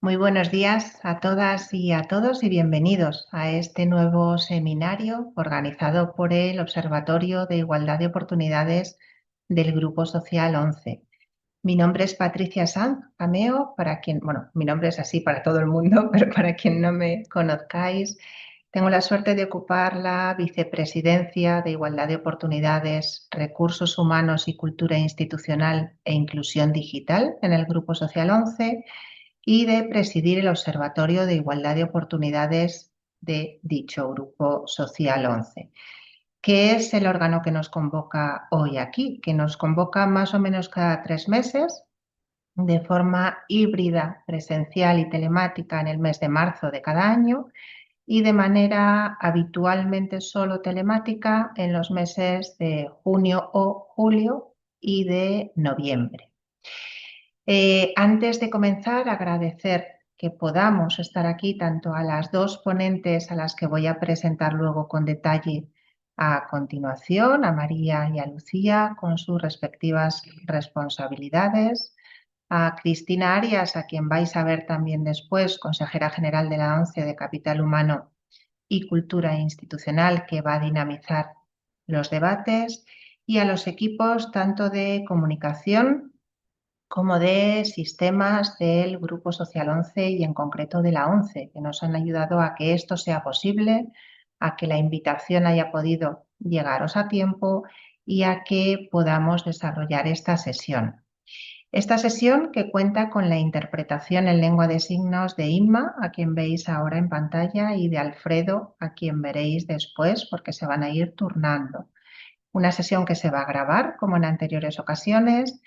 Muy buenos días a todas y a todos y bienvenidos a este nuevo seminario organizado por el Observatorio de Igualdad de Oportunidades del Grupo Social 11. Mi nombre es Patricia Sanz Cameo, mi nombre es así para todo el mundo, pero para quien no me conozcáis, tengo la suerte de ocupar la vicepresidencia de Igualdad de Oportunidades, Recursos Humanos y Cultura Institucional e Inclusión Digital en el Grupo Social 11 y de presidir el Observatorio de Igualdad de Oportunidades de dicho Grupo Social 11, que es el órgano que nos convoca hoy aquí, que nos convoca más o menos cada 3 meses de forma híbrida, presencial y telemática en el mes de marzo de cada año y de manera habitualmente solo telemática en los meses de junio o julio y de noviembre. Antes de comenzar, agradecer que podamos estar aquí tanto a las dos ponentes a las que voy a presentar luego con detalle a continuación, a María y a Lucía, con sus respectivas responsabilidades, a Cristina Arias, a quien vais a ver también después, consejera general de la ONCE de Capital Humano y Cultura Institucional, que va a dinamizar los debates, y a los equipos tanto de comunicación como de sistemas del Grupo Social 11 y en concreto de la ONCE, que nos han ayudado a que esto sea posible, a que la invitación haya podido llegaros a tiempo y a que podamos desarrollar esta sesión. Esta sesión que cuenta con la interpretación en lengua de signos de Inma, a quien veis ahora en pantalla, y de Alfredo, a quien veréis después porque se van a ir turnando. Una sesión que se va a grabar, como en anteriores ocasiones,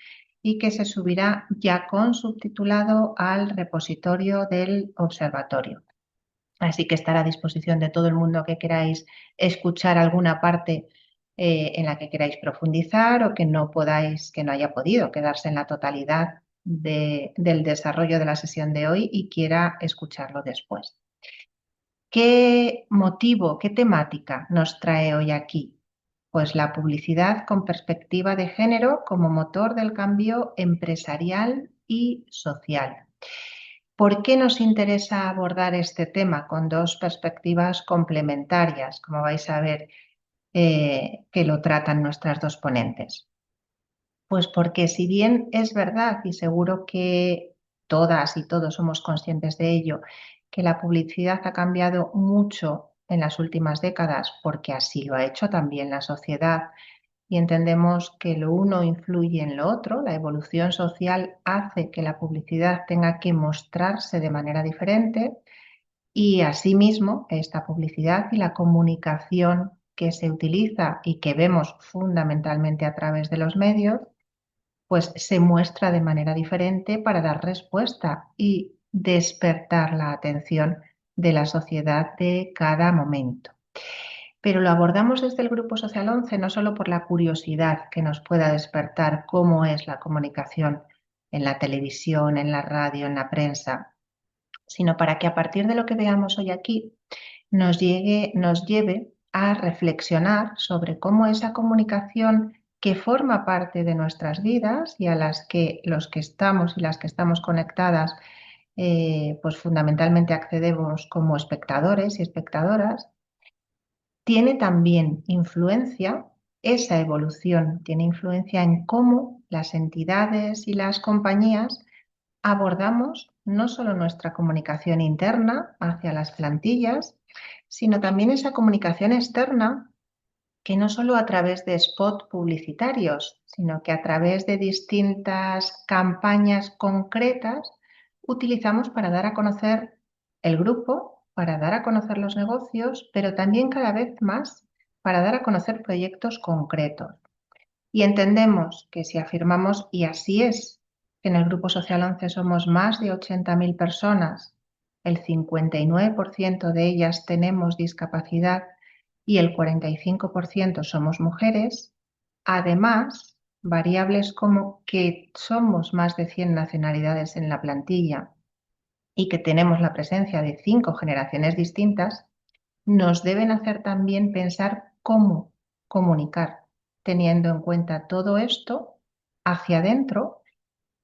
y que se subirá ya con subtitulado al repositorio del observatorio. Así que estará a disposición de todo el mundo que queráis escuchar alguna parte en la que queráis profundizar o que no podáis, que no haya podido quedarse en la totalidad del desarrollo de la sesión de hoy y quiera escucharlo después. ¿Qué motivo, qué temática nos trae hoy aquí? Pues la publicidad con perspectiva de género como motor del cambio empresarial y social. ¿Por qué nos interesa abordar este tema con dos perspectivas complementarias, como vais a ver que lo tratan nuestras dos ponentes? Pues porque si bien es verdad, y seguro que todas y todos somos conscientes de ello, que la publicidad ha cambiado mucho en las últimas décadas, porque así lo ha hecho también la sociedad, y entendemos que lo uno influye en lo otro, la evolución social hace que la publicidad tenga que mostrarse de manera diferente y asimismo esta publicidad y la comunicación que se utiliza y que vemos fundamentalmente a través de los medios, pues se muestra de manera diferente para dar respuesta y despertar la atención de la sociedad de cada momento. Pero lo abordamos desde el Grupo Social 11 no solo por la curiosidad que nos pueda despertar cómo es la comunicación en la televisión, en la radio, en la prensa, sino para que a partir de lo que veamos hoy aquí nos lleve a reflexionar sobre cómo esa comunicación que forma parte de nuestras vidas y a las que los que estamos y las que estamos conectadas, pues fundamentalmente accedemos como espectadores y espectadoras, tiene también influencia, esa evolución tiene influencia en cómo las entidades y las compañías abordamos no solo nuestra comunicación interna hacia las plantillas, sino también esa comunicación externa que no solo a través de spot publicitarios, sino que a través de distintas campañas concretas utilizamos para dar a conocer el grupo, para dar a conocer los negocios, pero también cada vez más para dar a conocer proyectos concretos. Y entendemos que si afirmamos, y así es, que en el Grupo Social 11 somos más de 80.000 personas, el 59% de ellas tenemos discapacidad y el 45% somos mujeres, además, variables como que somos más de 100 nacionalidades en la plantilla y que tenemos la presencia de 5 generaciones distintas, nos deben hacer también pensar cómo comunicar, teniendo en cuenta todo esto hacia adentro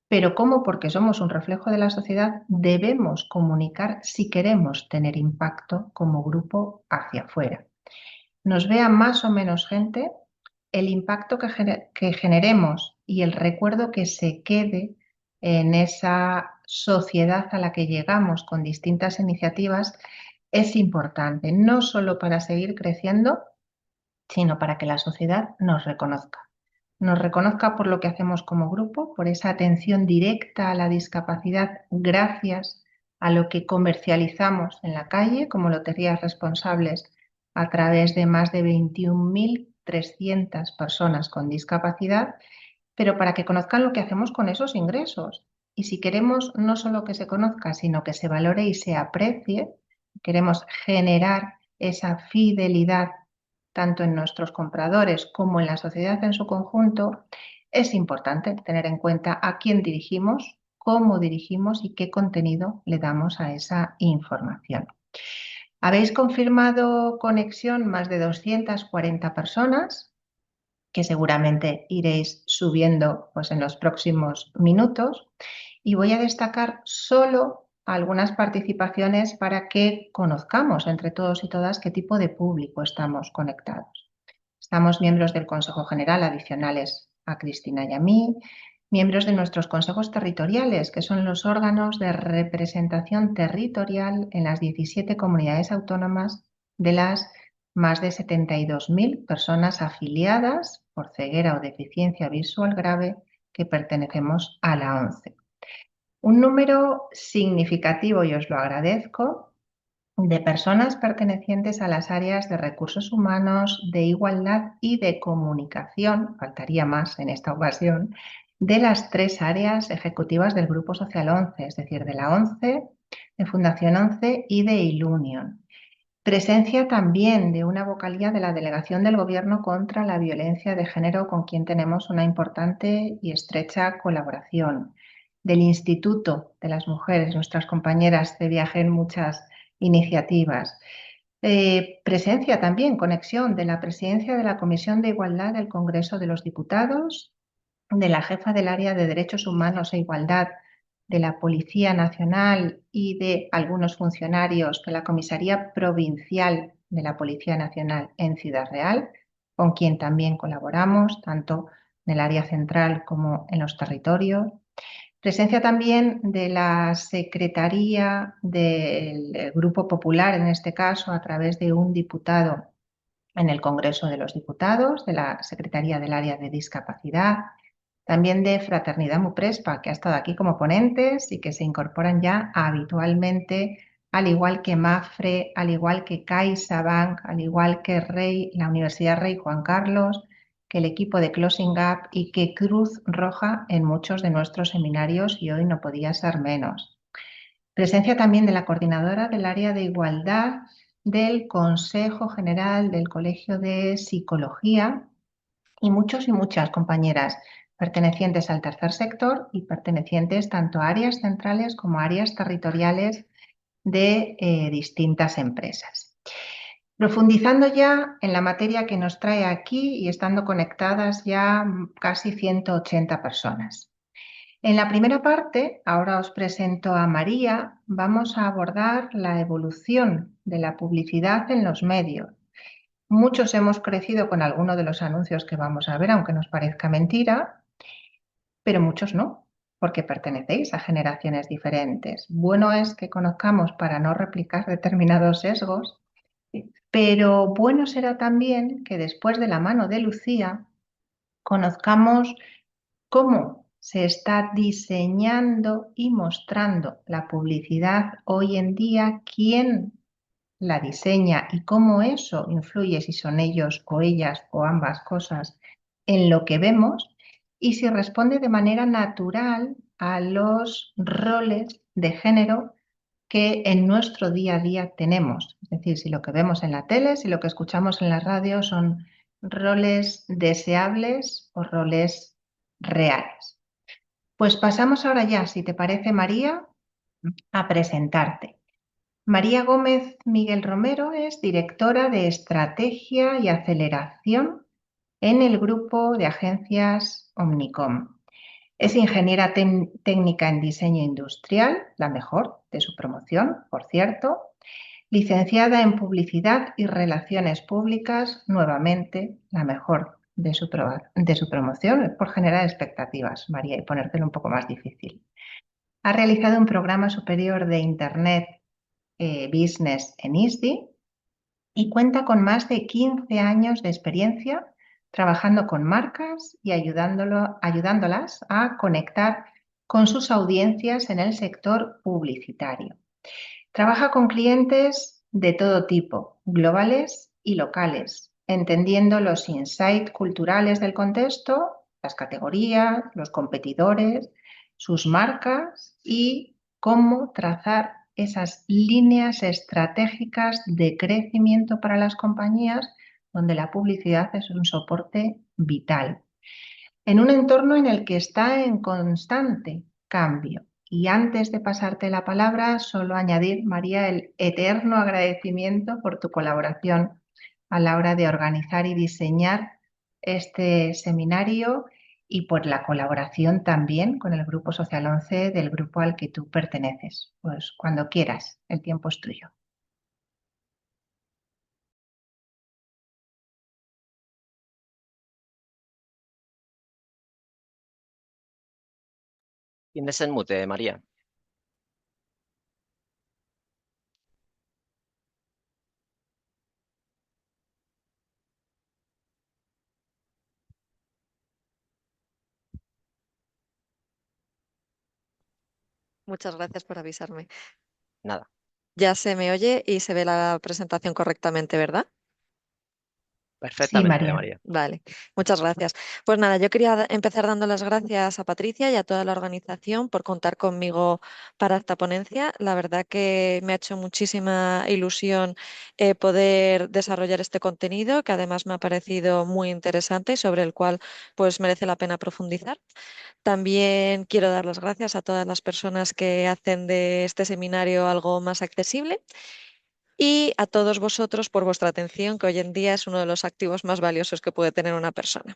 pero como porque somos un reflejo de la sociedad, debemos comunicar si queremos tener impacto como grupo hacia afuera. Nos vea más o menos gente, el impacto que generemos y el recuerdo que se quede en esa sociedad a la que llegamos con distintas iniciativas es importante, no solo para seguir creciendo, sino para que la sociedad nos reconozca. Nos reconozca por lo que hacemos como grupo, por esa atención directa a la discapacidad gracias a lo que comercializamos en la calle como loterías responsables a través de más de 21.300 personas con discapacidad, pero para que conozcan lo que hacemos con esos ingresos. Y si queremos no solo que se conozca, sino que se valore y se aprecie, queremos generar esa fidelidad tanto en nuestros compradores como en la sociedad en su conjunto, es importante tener en cuenta a quién dirigimos, cómo dirigimos y qué contenido le damos a esa información. Habéis confirmado conexión más de 240 personas, que seguramente iréis subiendo pues, en los próximos minutos. Y voy a destacar solo algunas participaciones para que conozcamos entre todos y todas qué tipo de público estamos conectados. Estamos miembros del Consejo General adicionales a Cristina y a mí, miembros de nuestros consejos territoriales, que son los órganos de representación territorial en las 17 comunidades autónomas de las más de 72.000 personas afiliadas por ceguera o deficiencia visual grave que pertenecemos a la ONCE. Un número significativo, y os lo agradezco, de personas pertenecientes a las áreas de recursos humanos, de igualdad y de comunicación, faltaría más en esta ocasión, de las 3 áreas ejecutivas del Grupo Social 11, es decir, de la ONCE, de Fundación 11 y de Ilunion. Presencia también de una vocalía de la Delegación del Gobierno contra la Violencia de Género, con quien tenemos una importante y estrecha colaboración. Del Instituto de las Mujeres, nuestras compañeras de viaje en muchas iniciativas. Presencia también, conexión de la presidencia de la Comisión de Igualdad del Congreso de los Diputados, de la jefa del área de Derechos Humanos e Igualdad de la Policía Nacional y de algunos funcionarios de la Comisaría Provincial de la Policía Nacional en Ciudad Real, con quien también colaboramos, tanto en el área central como en los territorios. Presencia también de la Secretaría del Grupo Popular, en este caso, a través de un diputado en el Congreso de los Diputados, de la Secretaría del Área de Discapacidad, también de Fraternidad Muprespa, que ha estado aquí como ponentes y que se incorporan ya habitualmente, al igual que Mafre, al igual que CaixaBank, al igual que la Universidad Rey Juan Carlos, que el equipo de Closing Gap y que Cruz Roja en muchos de nuestros seminarios, y hoy no podía ser menos. Presencia también de la coordinadora del área de igualdad del Consejo General del Colegio de Psicología y muchos y muchas compañeras pertenecientes al tercer sector y pertenecientes tanto a áreas centrales como a áreas territoriales de distintas empresas. Profundizando ya en la materia que nos trae aquí y estando conectadas ya casi 180 personas. En la primera parte, ahora os presento a María, vamos a abordar la evolución de la publicidad en los medios. Muchos hemos crecido con alguno de los anuncios que vamos a ver, aunque nos parezca mentira, pero muchos no, porque pertenecéis a generaciones diferentes. Bueno es que conozcamos para no replicar determinados sesgos, pero bueno será también que después de la mano de Lucía conozcamos cómo se está diseñando y mostrando la publicidad hoy en día, quién la diseña y cómo eso influye, si son ellos o ellas o ambas cosas, en lo que vemos y si responde de manera natural a los roles de género que en nuestro día a día tenemos. Es decir, si lo que vemos en la tele, si lo que escuchamos en la radio son roles deseables o roles reales. Pues pasamos ahora ya, si te parece, María, a presentarte. María Gómez Miguel Romero es directora de Estrategia y Aceleración en el grupo de agencias Omnicom. Es ingeniera técnica en diseño industrial, la mejor de su promoción, por cierto. Licenciada en publicidad y relaciones públicas, nuevamente la mejor de su promoción, es por generar expectativas, María, y ponértelo un poco más difícil. Ha realizado un programa superior de Internet Business en ISDI y cuenta con más de 15 años de experiencia trabajando con marcas y ayudándolas a conectar con sus audiencias en el sector publicitario. Trabaja con clientes de todo tipo, globales y locales, entendiendo los insights culturales del contexto, las categorías, los competidores, sus marcas y cómo trazar esas líneas estratégicas de crecimiento para las compañías donde la publicidad es un soporte vital en un entorno en el que está en constante cambio. Y antes de pasarte la palabra, solo añadir, María, el eterno agradecimiento por tu colaboración a la hora de organizar y diseñar este seminario y por la colaboración también con el Grupo Social 11 del grupo al que tú perteneces. Pues cuando quieras, el tiempo es tuyo. Tienes en mute, María. Muchas gracias por avisarme. Nada. Ya se me oye y se ve la presentación correctamente, ¿verdad? Sí, Perfectamente, María. María. Vale, muchas gracias. Pues nada, yo quería empezar dando las gracias a Patricia y a toda la organización por contar conmigo para esta ponencia. La verdad que me ha hecho muchísima ilusión poder desarrollar este contenido, que además me ha parecido muy interesante y sobre el cual pues merece la pena profundizar. También quiero dar las gracias a todas las personas que hacen de este seminario algo más accesible y a todos vosotros por vuestra atención, que hoy en día es uno de los activos más valiosos que puede tener una persona.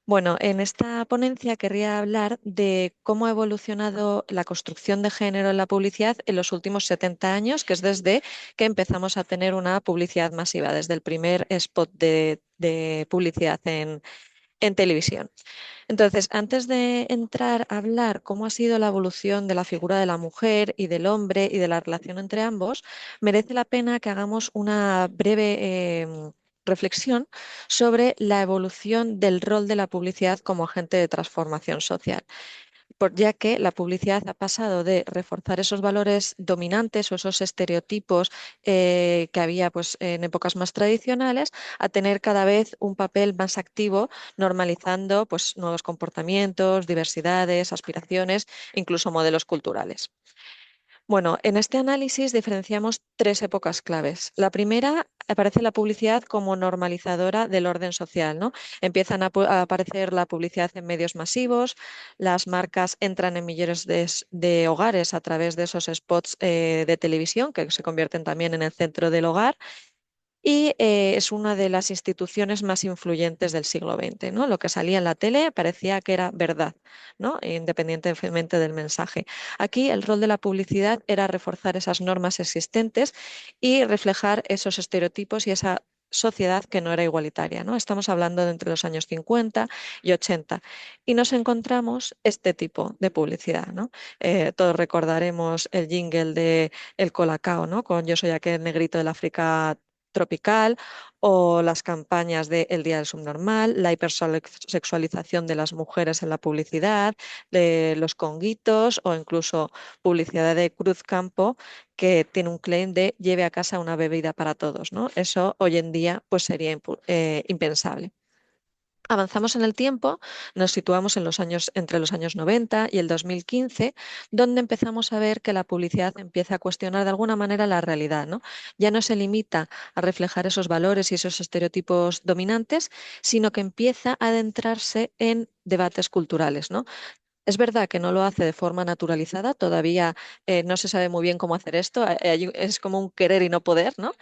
Bueno, en esta ponencia querría hablar de cómo ha evolucionado la construcción de género en la publicidad en los últimos 70 años, que es desde que empezamos a tener una publicidad masiva, desde el primer spot de publicidad en televisión. Entonces, antes de entrar a hablar cómo ha sido la evolución de la figura de la mujer y del hombre y de la relación entre ambos, merece la pena que hagamos una breve reflexión sobre la evolución del rol de la publicidad como agente de transformación social ya que la publicidad ha pasado de reforzar esos valores dominantes o esos estereotipos que había pues, en épocas más tradicionales a tener cada vez un papel más activo, normalizando pues, nuevos comportamientos, diversidades, aspiraciones, incluso modelos culturales. Bueno, en este análisis diferenciamos tres épocas claves. La primera aparece la publicidad como normalizadora del orden social, ¿no? Empiezan a aparecer la publicidad en medios masivos, las marcas entran en millones de hogares a través de esos spots de televisión que se convierten también en el centro del hogar y es una de las instituciones más influyentes del siglo XX, ¿no? Lo que salía en la tele parecía que era verdad, ¿no? Independientemente del mensaje. Aquí el rol de la publicidad era reforzar esas normas existentes y reflejar esos estereotipos y esa sociedad que no era igualitaria, ¿no? Estamos hablando de entre los años 50 y 80 y nos encontramos este tipo de publicidad, ¿no? Todos recordaremos el jingle de El Colacao, ¿no? Con Yo soy aquel negrito del África tropical o las campañas de El Día del Subnormal, la hipersexualización de las mujeres en la publicidad, de los conguitos o incluso publicidad de Cruz Campo que tiene un claim de lleve a casa una bebida para todos, ¿no? Eso hoy en día pues sería impensable. Avanzamos en el tiempo, nos situamos en los años, entre los años 90 y el 2015, donde empezamos a ver que la publicidad empieza a cuestionar de alguna manera la realidad, ¿no? Ya no se limita a reflejar esos valores y esos estereotipos dominantes, sino que empieza a adentrarse en debates culturales, ¿no? Es verdad que no lo hace de forma naturalizada, todavía no se sabe muy bien cómo hacer esto, es como un querer y no poder, ¿no?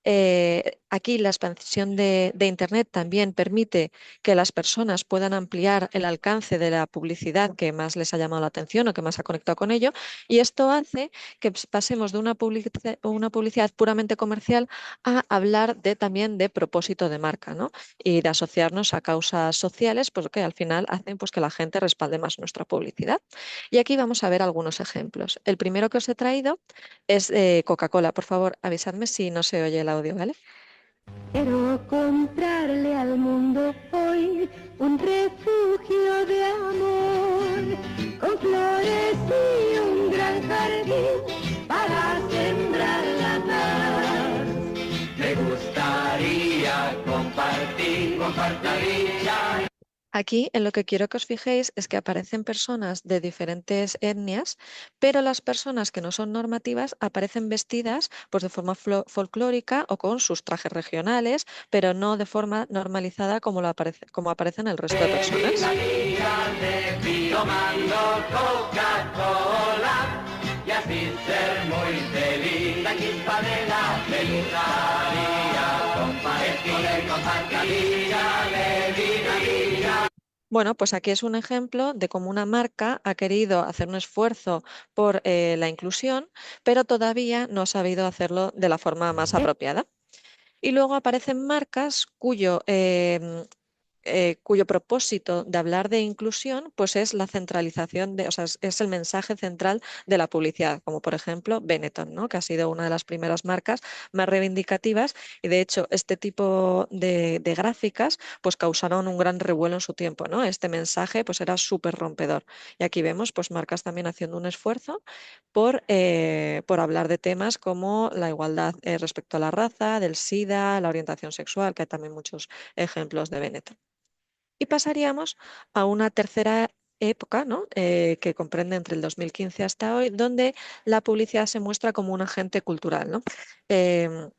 Aquí la expansión de Internet también permite que las personas puedan ampliar el alcance de la publicidad que más les ha llamado la atención o que más ha conectado con ello, y esto hace que pasemos de una publicidad puramente comercial a hablar también de propósito de marca, ¿no? Y de asociarnos a causas sociales, porque al final hacen pues, que la gente respalde más nuestra publicidad. Y aquí vamos a ver algunos ejemplos. El primero que os he traído es Coca-Cola. Por favor, avisadme si no se oye el audio, ¿vale? Quiero comprarle al mundo hoy un refugio de amor, con flores y un gran jardín para sembrar la paz. Me gustaría compartiría. Aquí en lo que quiero que os fijéis es que aparecen personas de diferentes etnias, pero las personas que no son normativas aparecen vestidas pues, de forma folclórica o con sus trajes regionales, pero no de forma normalizada como aparecen el resto de personas. Coca-Cola y así ser muy feliz. La chispa de la felicidad. Bueno, pues aquí es un ejemplo de cómo una marca ha querido hacer un esfuerzo por la inclusión, pero todavía no ha sabido hacerlo de la forma más apropiada. Y luego aparecen marcas cuyo propósito de hablar de inclusión pues es la centralización o sea, es el mensaje central de la publicidad, como por ejemplo Benetton, ¿no? Que ha sido una de las primeras marcas más reivindicativas y de hecho este tipo de gráficas pues causaron un gran revuelo en su tiempo, ¿no? Este mensaje pues era súper rompedor y aquí vemos pues marcas también haciendo un esfuerzo por hablar de temas como la igualdad respecto a la raza, del SIDA, la orientación sexual, que hay también muchos ejemplos de Benetton. Y pasaríamos a una tercera época, ¿no? Que comprende entre el 2015 hasta hoy, donde la publicidad se muestra como un agente cultural, ¿no? Em,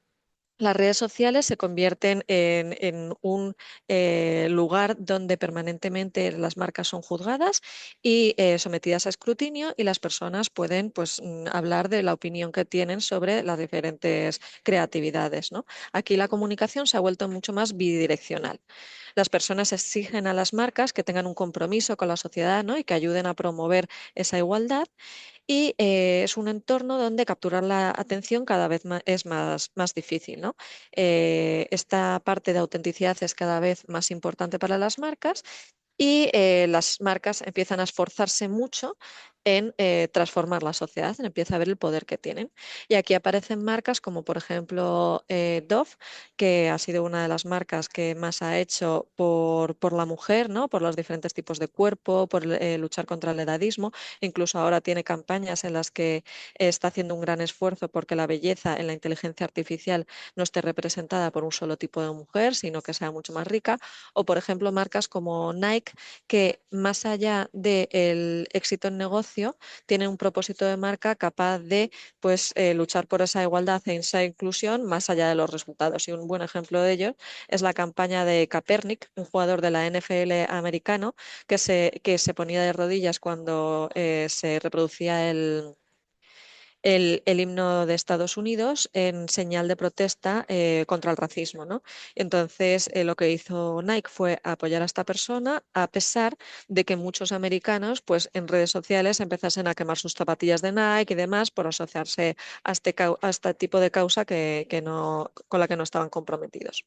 las redes sociales se convierten en un lugar donde permanentemente las marcas son juzgadas y sometidas a escrutinio y las personas pueden pues, hablar de la opinión que tienen sobre las diferentes creatividades, ¿no? Aquí la comunicación se ha vuelto mucho más bidireccional. Las personas exigen a las marcas que tengan un compromiso con la sociedad, ¿no? Y que ayuden a promover esa igualdad y es un entorno donde capturar la atención cada vez es más difícil, ¿no? Esta parte de autenticidad es cada vez más importante para las marcas y las marcas empiezan a esforzarse mucho en transformar la sociedad, empieza a ver el poder que tienen. Y aquí aparecen marcas como por ejemplo Dove, que ha sido una de las marcas que más ha hecho por la mujer, ¿no? Por los diferentes tipos de cuerpo, por luchar contra el edadismo. Incluso ahora tiene campañas en las que está haciendo un gran esfuerzo porque la belleza en la inteligencia artificial no esté representada por un solo tipo de mujer, sino que sea mucho más rica. O, por ejemplo, marcas como Nike, que más allá del éxito en negocio, tienen un propósito de marca capaz de pues, luchar por esa igualdad e esa inclusión más allá de los resultados. Y un buen ejemplo de ello es la campaña de Kaepernick, un jugador de la NFL americano, que se ponía de rodillas cuando se reproducía el himno de Estados Unidos en señal de protesta contra el racismo, ¿no? Entonces, lo que hizo Nike fue apoyar a esta persona a pesar de que muchos americanos, pues en redes sociales empezasen a quemar sus zapatillas de Nike y demás por asociarse a este tipo de causa con la que no estaban comprometidos.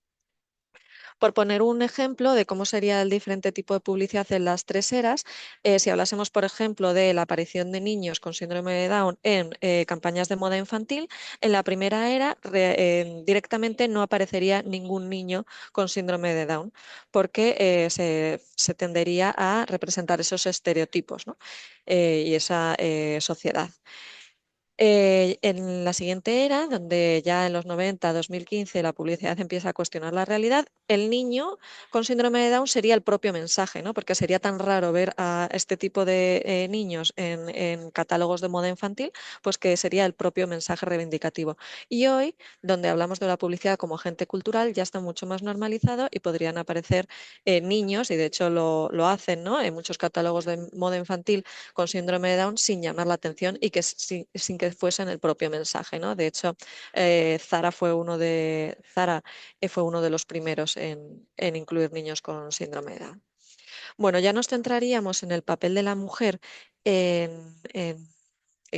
Por poner un ejemplo de cómo sería el diferente tipo de publicidad en las tres eras, si hablásemos, por ejemplo, de la aparición de niños con síndrome de Down en campañas de moda infantil, en la primera era directamente no aparecería ningún niño con síndrome de Down, porque se tendería a representar esos estereotipos, ¿no? Y esa sociedad. En la siguiente era, donde ya en los 90, 2015, la publicidad empieza a cuestionar la realidad, el niño con síndrome de Down sería el propio mensaje, ¿no? Porque sería tan raro ver a este tipo de niños en catálogos de moda infantil, pues que sería el propio mensaje reivindicativo. Y hoy, donde hablamos de la publicidad como agente cultural, ya está mucho más normalizado y podrían aparecer niños, y de hecho lo hacen, ¿no? En muchos catálogos de moda infantil con síndrome de Down sin llamar la atención y sin que que fuese en el propio mensaje, ¿no? De hecho, Zara fue uno de los primeros en incluir niños con síndrome de Down. Bueno, ya nos centraríamos en el papel de la mujer en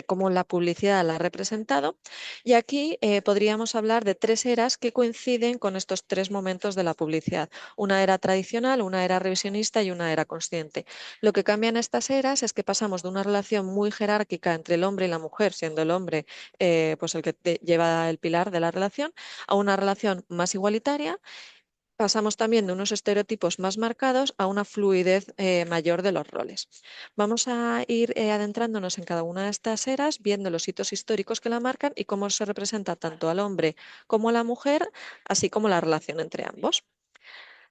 cómo la publicidad la ha representado. Y aquí podríamos hablar de 3 eras que coinciden con estos 3 momentos de la publicidad. Una era tradicional, una era revisionista y una era consciente. Lo que cambia en estas eras es que pasamos de una relación muy jerárquica entre el hombre y la mujer, siendo el hombre pues el que lleva el pilar de la relación, a una relación más igualitaria. Pasamos también de unos estereotipos más marcados a una fluidez mayor de los roles. Vamos a ir adentrándonos en cada una de estas eras, viendo los hitos históricos que la marcan y cómo se representa tanto al hombre como a la mujer, así como la relación entre ambos.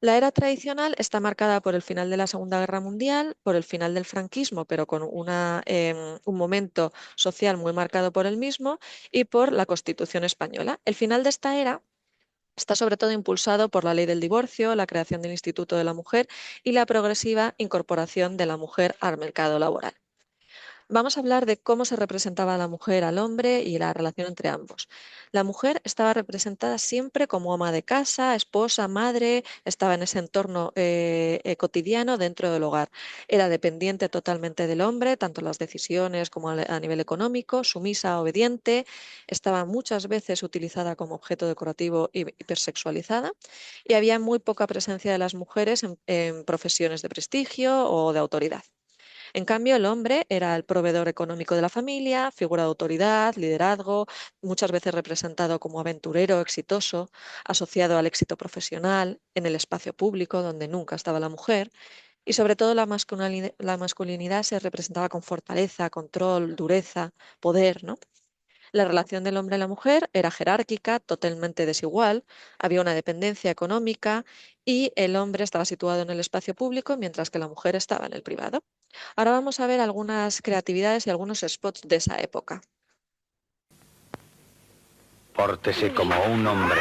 La era tradicional está marcada por el final de la Segunda Guerra Mundial, por el final del franquismo, pero con un momento social muy marcado por el mismo, y por la Constitución española. El final de esta era está sobre todo impulsado por la ley del divorcio, la creación del Instituto de la Mujer y la progresiva incorporación de la mujer al mercado laboral. Vamos a hablar de cómo se representaba a la mujer al hombre y la relación entre ambos. La mujer estaba representada siempre como ama de casa, esposa, madre, estaba en ese entorno cotidiano dentro del hogar. Era dependiente totalmente del hombre, tanto en las decisiones como a nivel económico, sumisa, obediente, estaba muchas veces utilizada como objeto decorativo y hipersexualizada, y había muy poca presencia de las mujeres en profesiones de prestigio o de autoridad. En cambio, el hombre era el proveedor económico de la familia, figura de autoridad, liderazgo, muchas veces representado como aventurero, exitoso, asociado al éxito profesional, en el espacio público, donde nunca estaba la mujer. Y sobre todo la masculinidad se representaba con fortaleza, control, dureza, poder, ¿no? La relación del hombre y la mujer era jerárquica, totalmente desigual, había una dependencia económica y el hombre estaba situado en el espacio público mientras que la mujer estaba en el privado. Ahora vamos a ver algunas creatividades y algunos spots de esa época. Pórtese como un hombre.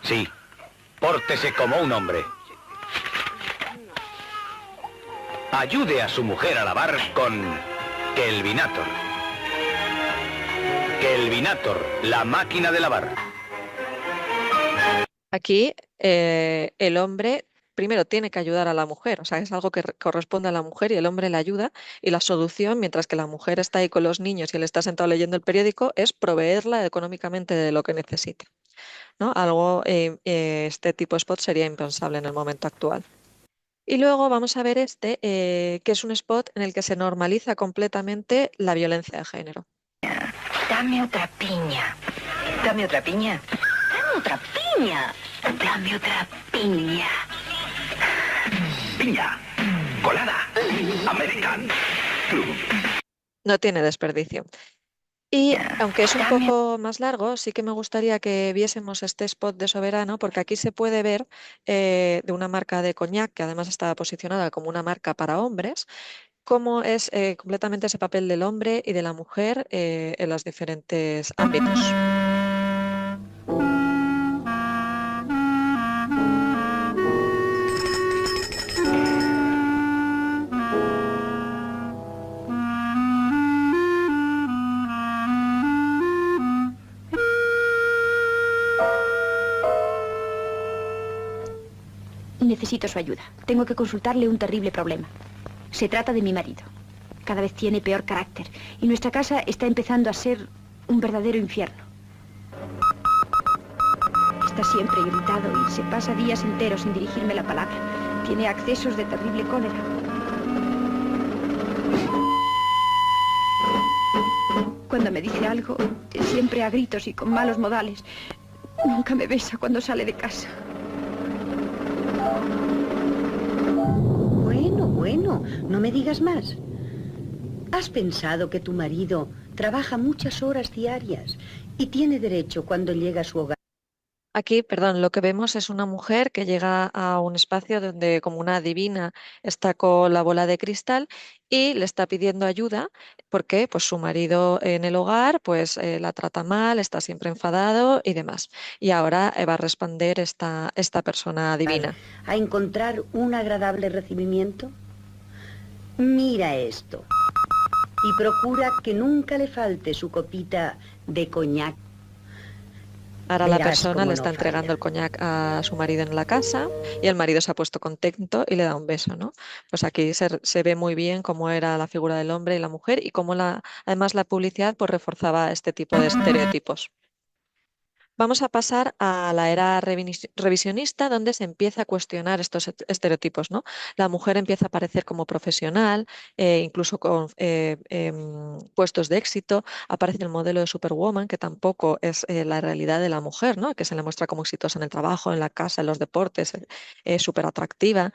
Sí, pórtese como un hombre. Ayude a su mujer a lavar con Kelvinator. Kelvinator, la máquina de lavar. Aquí el hombre primero tiene que ayudar a la mujer, o sea, es algo que corresponde a la mujer y el hombre le ayuda, y la solución, mientras que la mujer está ahí con los niños y él está sentado leyendo el periódico, es proveerla económicamente de lo que necesita, ¿no? Este tipo de spot sería impensable en el momento actual. Y luego vamos a ver que es un spot en el que se normaliza completamente la violencia de género. Dame otra piña. Dame otra piña. Dame otra piña. Dame otra piña. Piña, colada, American. No tiene desperdicio. Y aunque es un poco más largo, sí que me gustaría que viésemos este spot de Soberano, porque aquí se puede ver de una marca de coñac, que además estaba posicionada como una marca para hombres, cómo es completamente ese papel del hombre y de la mujer en los diferentes ámbitos. Necesito su ayuda. Tengo que consultarle un terrible problema. Se trata de mi marido. Cada vez tiene peor carácter y nuestra casa está empezando a ser un verdadero infierno. Está siempre irritado y se pasa días enteros sin dirigirme la palabra. Tiene accesos de terrible cólera. Cuando me dice algo, es siempre a gritos y con malos modales. Nunca me besa cuando sale de casa. Bueno, no me digas más. ¿Has pensado que tu marido trabaja muchas horas diarias y tiene derecho cuando llega a su hogar? Aquí, perdón, lo que vemos es una mujer que llega a un espacio donde, como una adivina, está con la bola de cristal y le está pidiendo ayuda porque pues, su marido en el hogar pues, la trata mal, está siempre enfadado y demás. Y ahora va a responder esta persona adivina. ¿A encontrar un agradable recibimiento? Mira esto. y procura que nunca le falte su copita de coñac. Ahora la Verás persona cómo le no está entregando el coñac a su marido en la casa y el marido se ha puesto contento y le da un beso, ¿no? Pues aquí se ve muy bien cómo era la figura del hombre y la mujer y cómo además la publicidad pues reforzaba este tipo de estereotipos. Vamos a pasar a la era revisionista, donde se empieza a cuestionar estos estereotipos, ¿no? La mujer empieza a aparecer como profesional, incluso con puestos de éxito. Aparece el modelo de Superwoman, que tampoco es la realidad de la mujer, ¿no? Que se le muestra como exitosa en el trabajo, en la casa, en los deportes, súper atractiva.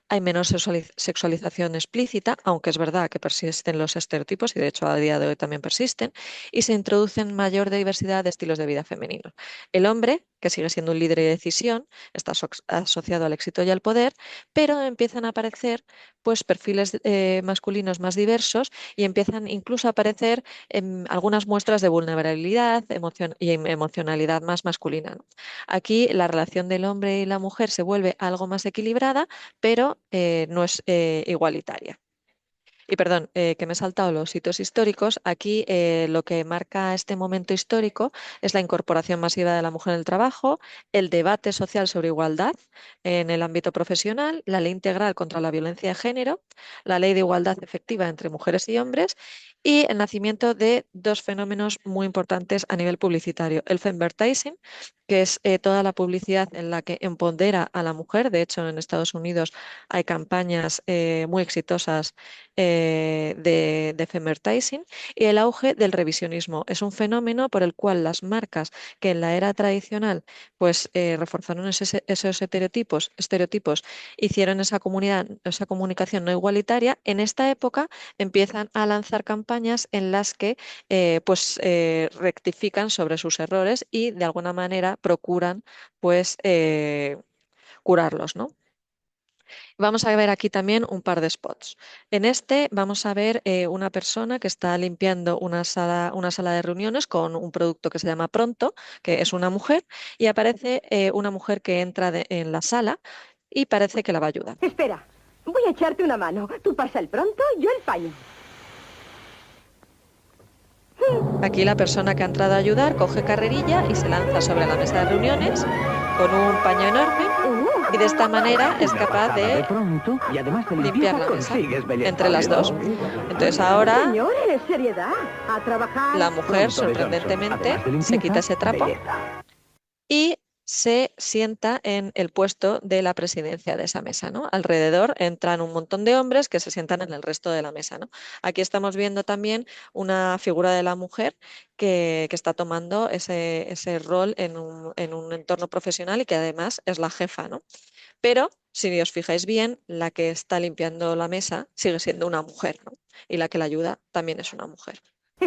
Hay menos sexualización explícita, aunque es verdad que persisten los estereotipos y de hecho a día de hoy también persisten, y se introducen mayor diversidad de estilos de vida femeninos. El hombre, que sigue siendo un líder de decisión, está asociado al éxito y al poder, pero empiezan a aparecer pues, perfiles masculinos más diversos y empiezan incluso a aparecer algunas muestras de vulnerabilidad y emocionalidad más masculina, ¿no? Aquí la relación del hombre y la mujer se vuelve algo más equilibrada, pero no es igualitaria. Y perdón, que me he saltado los hitos históricos. Aquí lo que marca este momento histórico es la incorporación masiva de la mujer en el trabajo, el debate social sobre igualdad en el ámbito profesional, la ley integral contra la violencia de género, la ley de igualdad efectiva entre mujeres y hombres y el nacimiento de dos fenómenos muy importantes a nivel publicitario. El femvertising, que es toda la publicidad en la que empodera a la mujer. De hecho, en Estados Unidos hay campañas muy exitosas de femvertising, y el auge del revisionismo. Es un fenómeno por el cual las marcas que en la era tradicional pues, reforzaron esos estereotipos, hicieron esa comunicación no igualitaria, en esta época empiezan a lanzar campañas en las que rectifican sobre sus errores y de alguna manera procuran pues, curarlos, ¿no? Vamos a ver aquí también un par de spots. En este vamos a ver una persona que está limpiando una sala de reuniones con un producto que se llama Pronto, que es una mujer, y aparece una mujer que entra en la sala y parece que la va a ayudar. Espera, voy a echarte una mano. Tú pasa el pronto, yo el paño. Aquí la persona que ha entrado a ayudar coge carrerilla y se lanza sobre la mesa de reuniones con un paño enorme y de esta manera es capaz de limpiar la mesa entre las dos. Entonces ahora Señores, seriedad. A trabajar. la mujer sorprendentemente se quita ese trapo y se sienta en el puesto de la presidencia de esa mesa, ¿no? Alrededor entran un montón de hombres que se sientan en el resto de la mesa, ¿no? Aquí estamos viendo también una figura de la mujer que está tomando ese rol en un entorno profesional y que además es la jefa, ¿no? Pero si os fijáis bien, la que está limpiando la mesa sigue siendo una mujer, ¿no? Y la que la ayuda también es una mujer.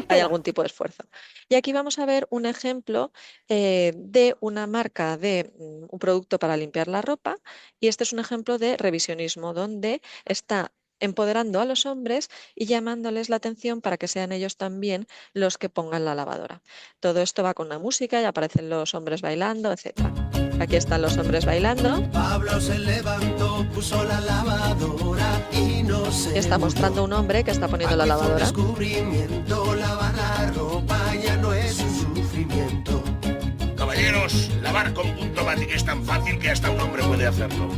Hay algún tipo de esfuerzo. Y aquí vamos a ver un ejemplo de una marca de un producto para limpiar la ropa, y este es un ejemplo de revisionismo donde está empoderando a los hombres y llamándoles la atención para que sean ellos también los que pongan la lavadora. Todo esto va con una música y aparecen los hombres bailando, etc. Aquí están los hombres bailando. Pablo se levantó, puso la lavadora y no se Está mostrando un hombre que está poniendo la Aquí fue un lavadora. descubrimiento, lavar la ropa ya no es un sufrimiento. Caballeros, lavar con punto Matic es tan fácil que hasta un hombre puede hacerlo.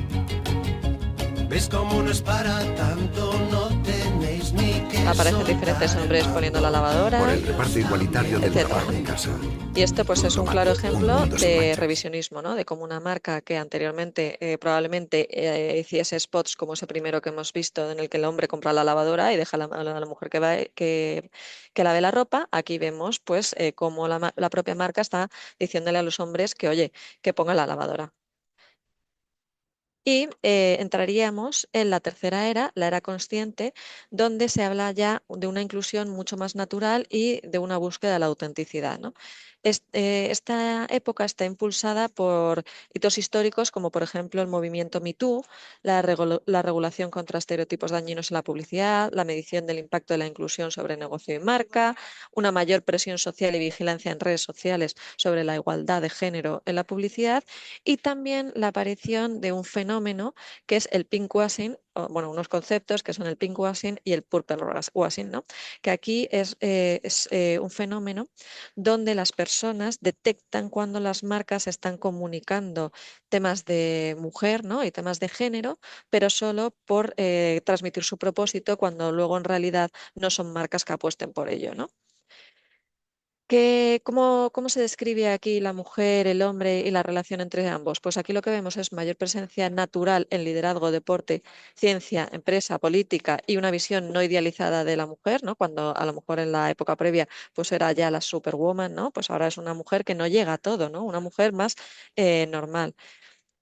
¿Ves cómo no es para tanto? No tenéis ni que Aparecen diferentes soltar hombres el poniendo la lavadora, Por el reparto igualitario del etcétera. trabajo en casa. Y esto pues es un claro ejemplo mundo sin de manchas. revisionismo, ¿no? De cómo una marca que anteriormente probablemente hiciese spots como ese primero que hemos visto, en el que el hombre compra la lavadora y deja a la mujer que lave la ropa. Aquí vemos pues cómo la propia marca está diciéndole a los hombres que, oye, que pongan la lavadora. Y entraríamos en la tercera era, la era consciente, donde se habla ya de una inclusión mucho más natural y de una búsqueda de la autenticidad, ¿no? Esta época está impulsada por hitos históricos como, por ejemplo, el movimiento Me Too, la regulación contra estereotipos dañinos en la publicidad, la medición del impacto de la inclusión sobre negocio y marca, una mayor presión social y vigilancia en redes sociales sobre la igualdad de género en la publicidad, y también la aparición de un fenómeno fenómeno que es el pinkwashing, bueno, unos conceptos que son el pinkwashing y el purple washing, ¿no? Que aquí es un fenómeno donde las personas detectan cuando las marcas están comunicando temas de mujer, ¿no? Y temas de género, pero solo por transmitir su propósito cuando luego en realidad no son marcas que apuesten por ello, ¿no? ¿Cómo se describe aquí la mujer, el hombre y la relación entre ambos? Pues aquí lo que vemos es mayor presencia natural en liderazgo, deporte, ciencia, empresa, política y una visión no idealizada de la mujer, ¿no? Cuando a lo mejor en la época previa pues era ya la superwoman, ¿no? Pues ahora es una mujer que no llega a todo, ¿no? Una mujer más normal.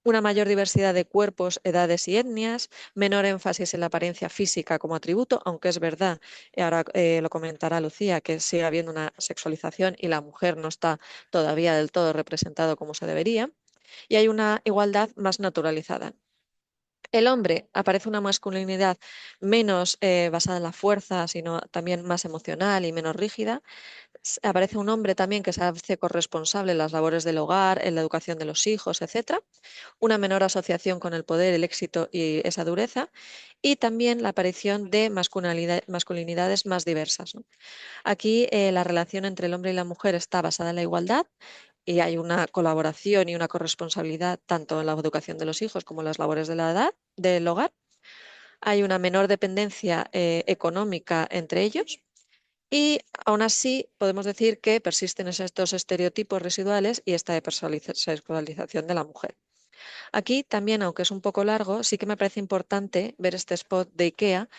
Una mayor diversidad de cuerpos, edades y etnias, menor énfasis en la apariencia física como atributo, aunque es verdad, y ahora lo comentará Lucía, que sigue habiendo una sexualización y la mujer no está todavía del todo representado como se debería, y hay una igualdad más naturalizada. El hombre aparece una masculinidad menos basada en la fuerza, sino también más emocional y menos rígida. Aparece un hombre también que se hace corresponsable en las labores del hogar, en la educación de los hijos, etcétera, una menor asociación con el poder, el éxito y esa dureza, y también la aparición de masculinidades más diversas, ¿no? Aquí la relación entre el hombre y la mujer está basada en la igualdad y hay una colaboración y una corresponsabilidad tanto en la educación de los hijos como en las labores de la edad, del hogar. Hay una menor dependencia económica entre ellos. Y aún así podemos decir que persisten estos estereotipos residuales y esta sexualización de la mujer. Aquí también, aunque es un poco largo, sí que me parece importante ver este spot de IKEA,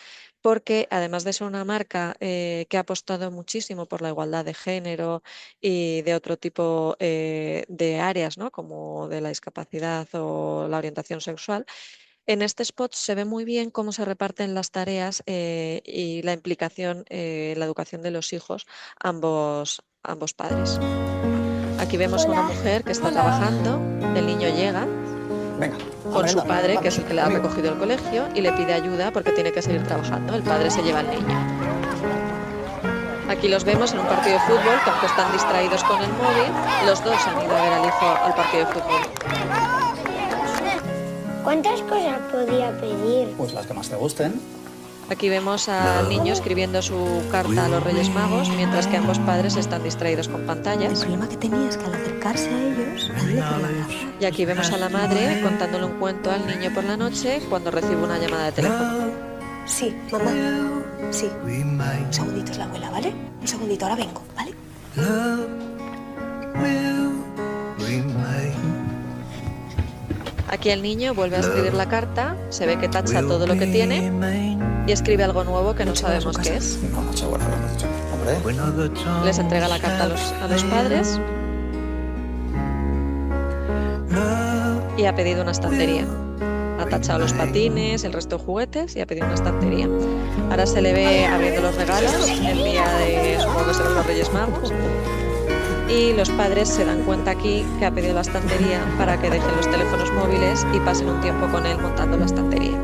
porque además de ser una marca que ha apostado muchísimo por la igualdad de género y de otro tipo de áreas, ¿no? Como de la discapacidad o la orientación sexual, en este spot se ve muy bien cómo se reparten las tareas y la implicación en la educación de los hijos ambos padres. Aquí vemos a una mujer que está trabajando, el niño llega con su padre, que es el que le ha recogido el colegio, y le pide ayuda porque tiene que seguir trabajando. El padre se lleva al niño. Aquí los vemos en un partido de fútbol, que aunque están distraídos con el móvil, los dos han ido a ver al hijo al partido de fútbol. ¿Cuántas cosas podía pedir? Pues las que más te gusten. Aquí vemos al niño escribiendo su carta a los Reyes Magos, mientras que ambos padres están distraídos con pantallas. El problema que tenía es que al acercarse a ellos, nadie le podía hablar. Y aquí vemos a la madre contándole un cuento al niño por la noche cuando recibe una llamada de teléfono. Sí, mamá. Sí. Un segundito, es la abuela, ¿vale? Un segundito, ahora vengo, ¿vale? Aquí el niño vuelve a escribir la carta, se ve que tacha todo lo que tiene y escribe algo nuevo que no sabemos qué es. No, Nochebuena lo hemos dicho. Hombre. Les entrega la carta a los padres y ha pedido una estantería. Ha tachado los patines, el resto de juguetes y ha pedido una estantería. Ahora se le ve abriendo los regalos el día de, supongo que serán los Reyes Magos. Y los padres se dan cuenta aquí que ha pedido la estantería para que dejen los teléfonos móviles y pasen un tiempo con él montando la estantería.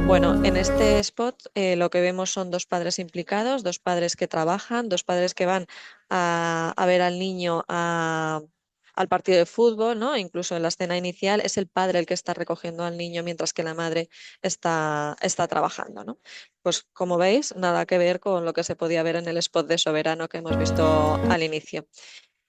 Bueno, en este spot lo que vemos son dos padres implicados, dos padres que trabajan, dos padres que van a ver al niño al partido de fútbol, ¿no? Incluso en la escena inicial es el padre el que está recogiendo al niño mientras que la madre está trabajando, ¿no? Pues como veis, nada que ver con lo que se podía ver en el spot de Soberano que hemos visto al inicio.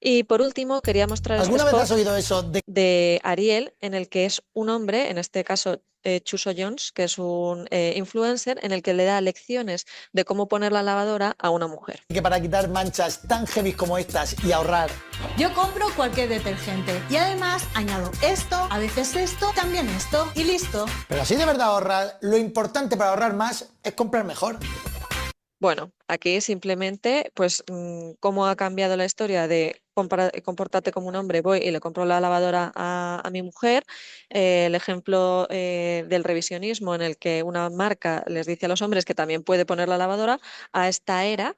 Y por último, quería mostrar este ¿Alguna vez spot has oído eso de Ariel, en el que es un hombre, en este caso Chuso Jones, que es un influencer, en el que le da lecciones de cómo poner la lavadora a una mujer? que para quitar manchas tan heavy como estas y ahorrar? Yo compro cualquier detergente y además añado esto, a veces esto, también esto y listo. Pero así de verdad ahorrar, lo importante para ahorrar más es comprar mejor. Bueno, aquí simplemente, pues, cómo ha cambiado la historia de comportarte como un hombre, voy y le compro la lavadora a mi mujer, el ejemplo del revisionismo en el que una marca les dice a los hombres que también puede poner la lavadora, a esta era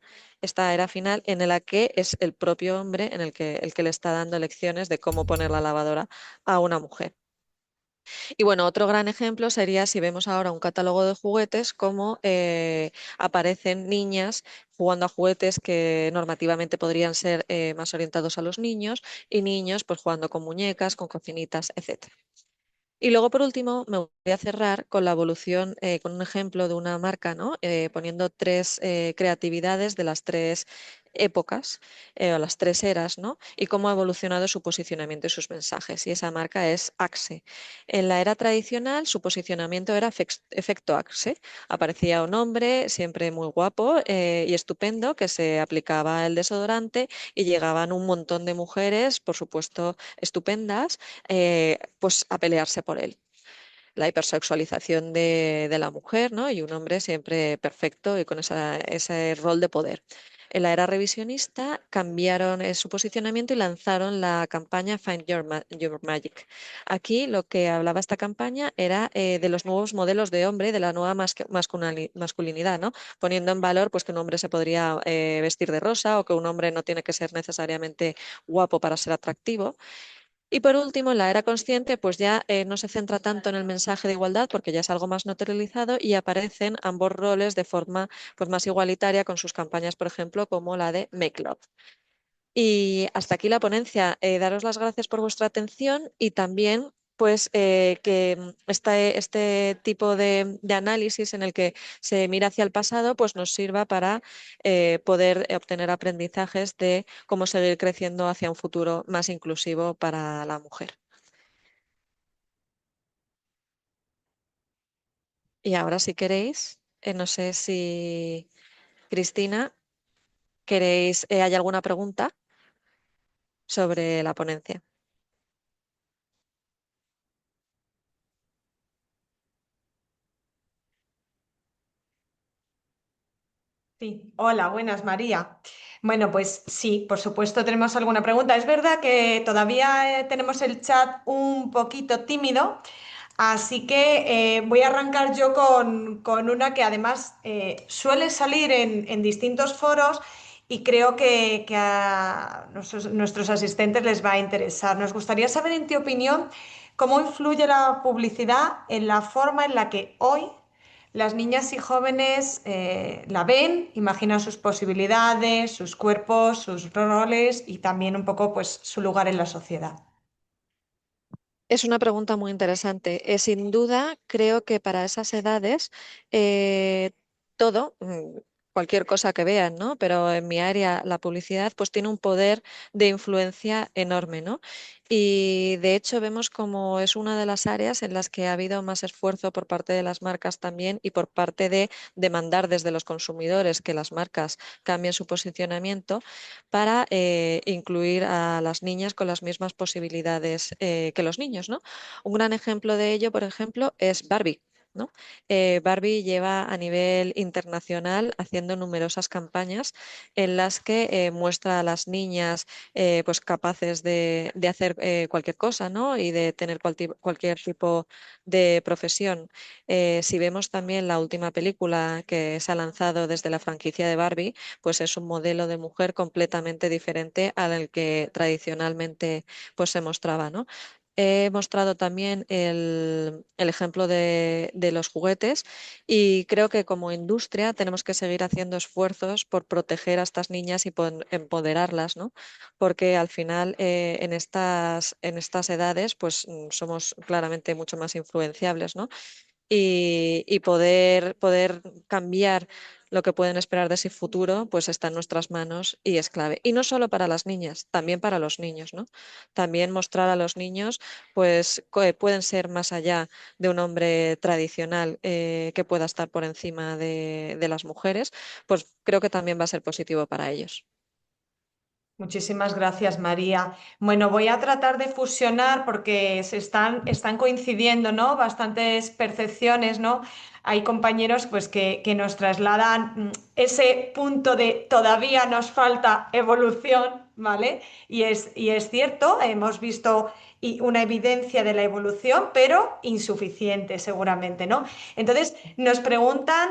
final en la que es el propio hombre el que le está dando lecciones de cómo poner la lavadora a una mujer. Y bueno, otro gran ejemplo sería si vemos ahora un catálogo de juguetes, cómo aparecen niñas jugando a juguetes que normativamente podrían ser más orientados a los niños y niños pues jugando con muñecas, con cocinitas, etc. Y luego, por último, me voy a cerrar con la evolución, con un ejemplo de una marca, ¿no? Poniendo tres creatividades de las tres épocas o las tres eras, ¿no? Y cómo ha evolucionado su posicionamiento y sus mensajes. Y esa marca es Axe. En la era tradicional, su posicionamiento era efecto Axe. Aparecía un hombre siempre muy guapo y estupendo que se aplicaba el desodorante y llegaban un montón de mujeres, por supuesto, estupendas pues a pelearse por él. La hipersexualización de la mujer, ¿no? Y un hombre siempre perfecto y con ese rol de poder. En la era revisionista cambiaron su posicionamiento y lanzaron la campaña Find Your Magic. Aquí lo que hablaba esta campaña era de los nuevos modelos de hombre, de la nueva masculinidad, ¿no? Poniendo en valor pues, que un hombre se podría vestir de rosa o que un hombre no tiene que ser necesariamente guapo para ser atractivo. Y por último, en la era consciente, pues ya no se centra tanto en el mensaje de igualdad porque ya es algo más naturalizado y aparecen ambos roles de forma pues, más igualitaria con sus campañas, por ejemplo, como la de Make Love. Y hasta aquí la ponencia. Daros las gracias por vuestra atención y también pues que este tipo de análisis en el que se mira hacia el pasado pues nos sirva para poder obtener aprendizajes de cómo seguir creciendo hacia un futuro más inclusivo para la mujer. Y ahora si queréis, no sé si Cristina, queréis, ¿hay alguna pregunta sobre la ponencia? Sí, hola, buenas María. Bueno, pues sí, por supuesto tenemos alguna pregunta. Es verdad que todavía tenemos el chat un poquito tímido, así que voy a arrancar yo con una que además suele salir en distintos foros y creo que a nuestros asistentes les va a interesar. Nos gustaría saber, en tu opinión, cómo influye la publicidad en la forma en la que hoy las niñas y jóvenes la ven, imaginan sus posibilidades, sus cuerpos, sus roles y también un poco pues, su lugar en la sociedad. Es una pregunta muy interesante. Sin duda, creo que para esas edades eh, todo, cualquier cosa que vean, ¿no? Pero en mi área, la publicidad, pues tiene un poder de influencia enorme, ¿no? Y de hecho vemos como es una de las áreas en las que ha habido más esfuerzo por parte de las marcas también y por parte de demandar desde los consumidores que las marcas cambien su posicionamiento para incluir a las niñas con las mismas posibilidades que los niños, ¿no? Un gran ejemplo de ello, por ejemplo, es Barbie. ¿No? Barbie lleva a nivel internacional haciendo numerosas campañas en las que muestra a las niñas pues capaces de hacer cualquier cosa, ¿no? Y de tener cualquier tipo de profesión. Si vemos también la última película que se ha lanzado desde la franquicia de Barbie, pues es un modelo de mujer completamente diferente al que tradicionalmente pues se mostraba, ¿no? He mostrado también el ejemplo de los juguetes y creo que como industria tenemos que seguir haciendo esfuerzos por proteger a estas niñas y por empoderarlas, ¿no? Porque al final en estas edades pues somos claramente mucho más influenciables, ¿no? Y poder cambiar lo que pueden esperar de ese futuro, pues está en nuestras manos y es clave. Y no solo para las niñas, también para los niños, ¿no? También mostrar a los niños, pues pueden ser más allá de un hombre tradicional que pueda estar por encima de las mujeres, pues creo que también va a ser positivo para ellos. Muchísimas gracias, María. Bueno, voy a tratar de fusionar porque están coincidiendo, ¿no? Bastantes percepciones, ¿no? Hay compañeros pues, que nos trasladan ese punto de todavía nos falta evolución, ¿vale? Y es cierto, hemos visto una evidencia de la evolución, pero insuficiente seguramente, ¿no? Entonces, nos preguntan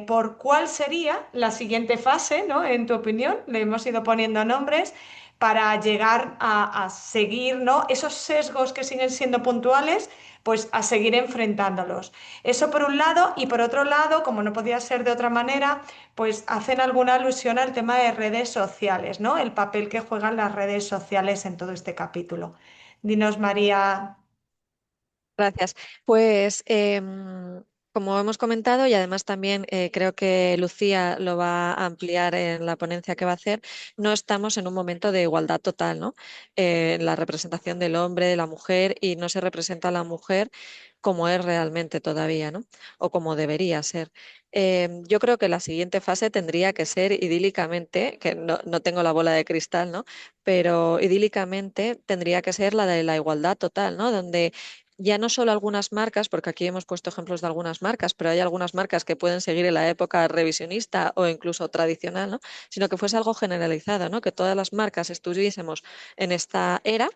por cuál sería la siguiente fase, ¿no? En tu opinión, le hemos ido poniendo nombres para llegar a seguir, ¿no? Esos sesgos que siguen siendo puntuales, pues a seguir enfrentándolos. Eso por un lado, y por otro lado, como no podía ser de otra manera, pues hacen alguna alusión al tema de redes sociales, ¿no? El papel que juegan las redes sociales en todo este capítulo. Dinos, María. Gracias. Pues como hemos comentado, y además también creo que Lucía lo va a ampliar en la ponencia que va a hacer, no estamos en un momento de igualdad total, ¿no? En la representación del hombre, de la mujer, y no se representa a la mujer como es realmente todavía, ¿no? O como debería ser. Yo creo que la siguiente fase tendría que ser idílicamente, que no tengo la bola de cristal, ¿no? Pero idílicamente tendría que ser la de la igualdad total, ¿no? Donde ya no solo algunas marcas, porque aquí hemos puesto ejemplos de algunas marcas, pero hay algunas marcas que pueden seguir en la época revisionista o incluso tradicional, ¿no? Sino que fuese algo generalizado, ¿no? Que todas las marcas estuviésemos en esta era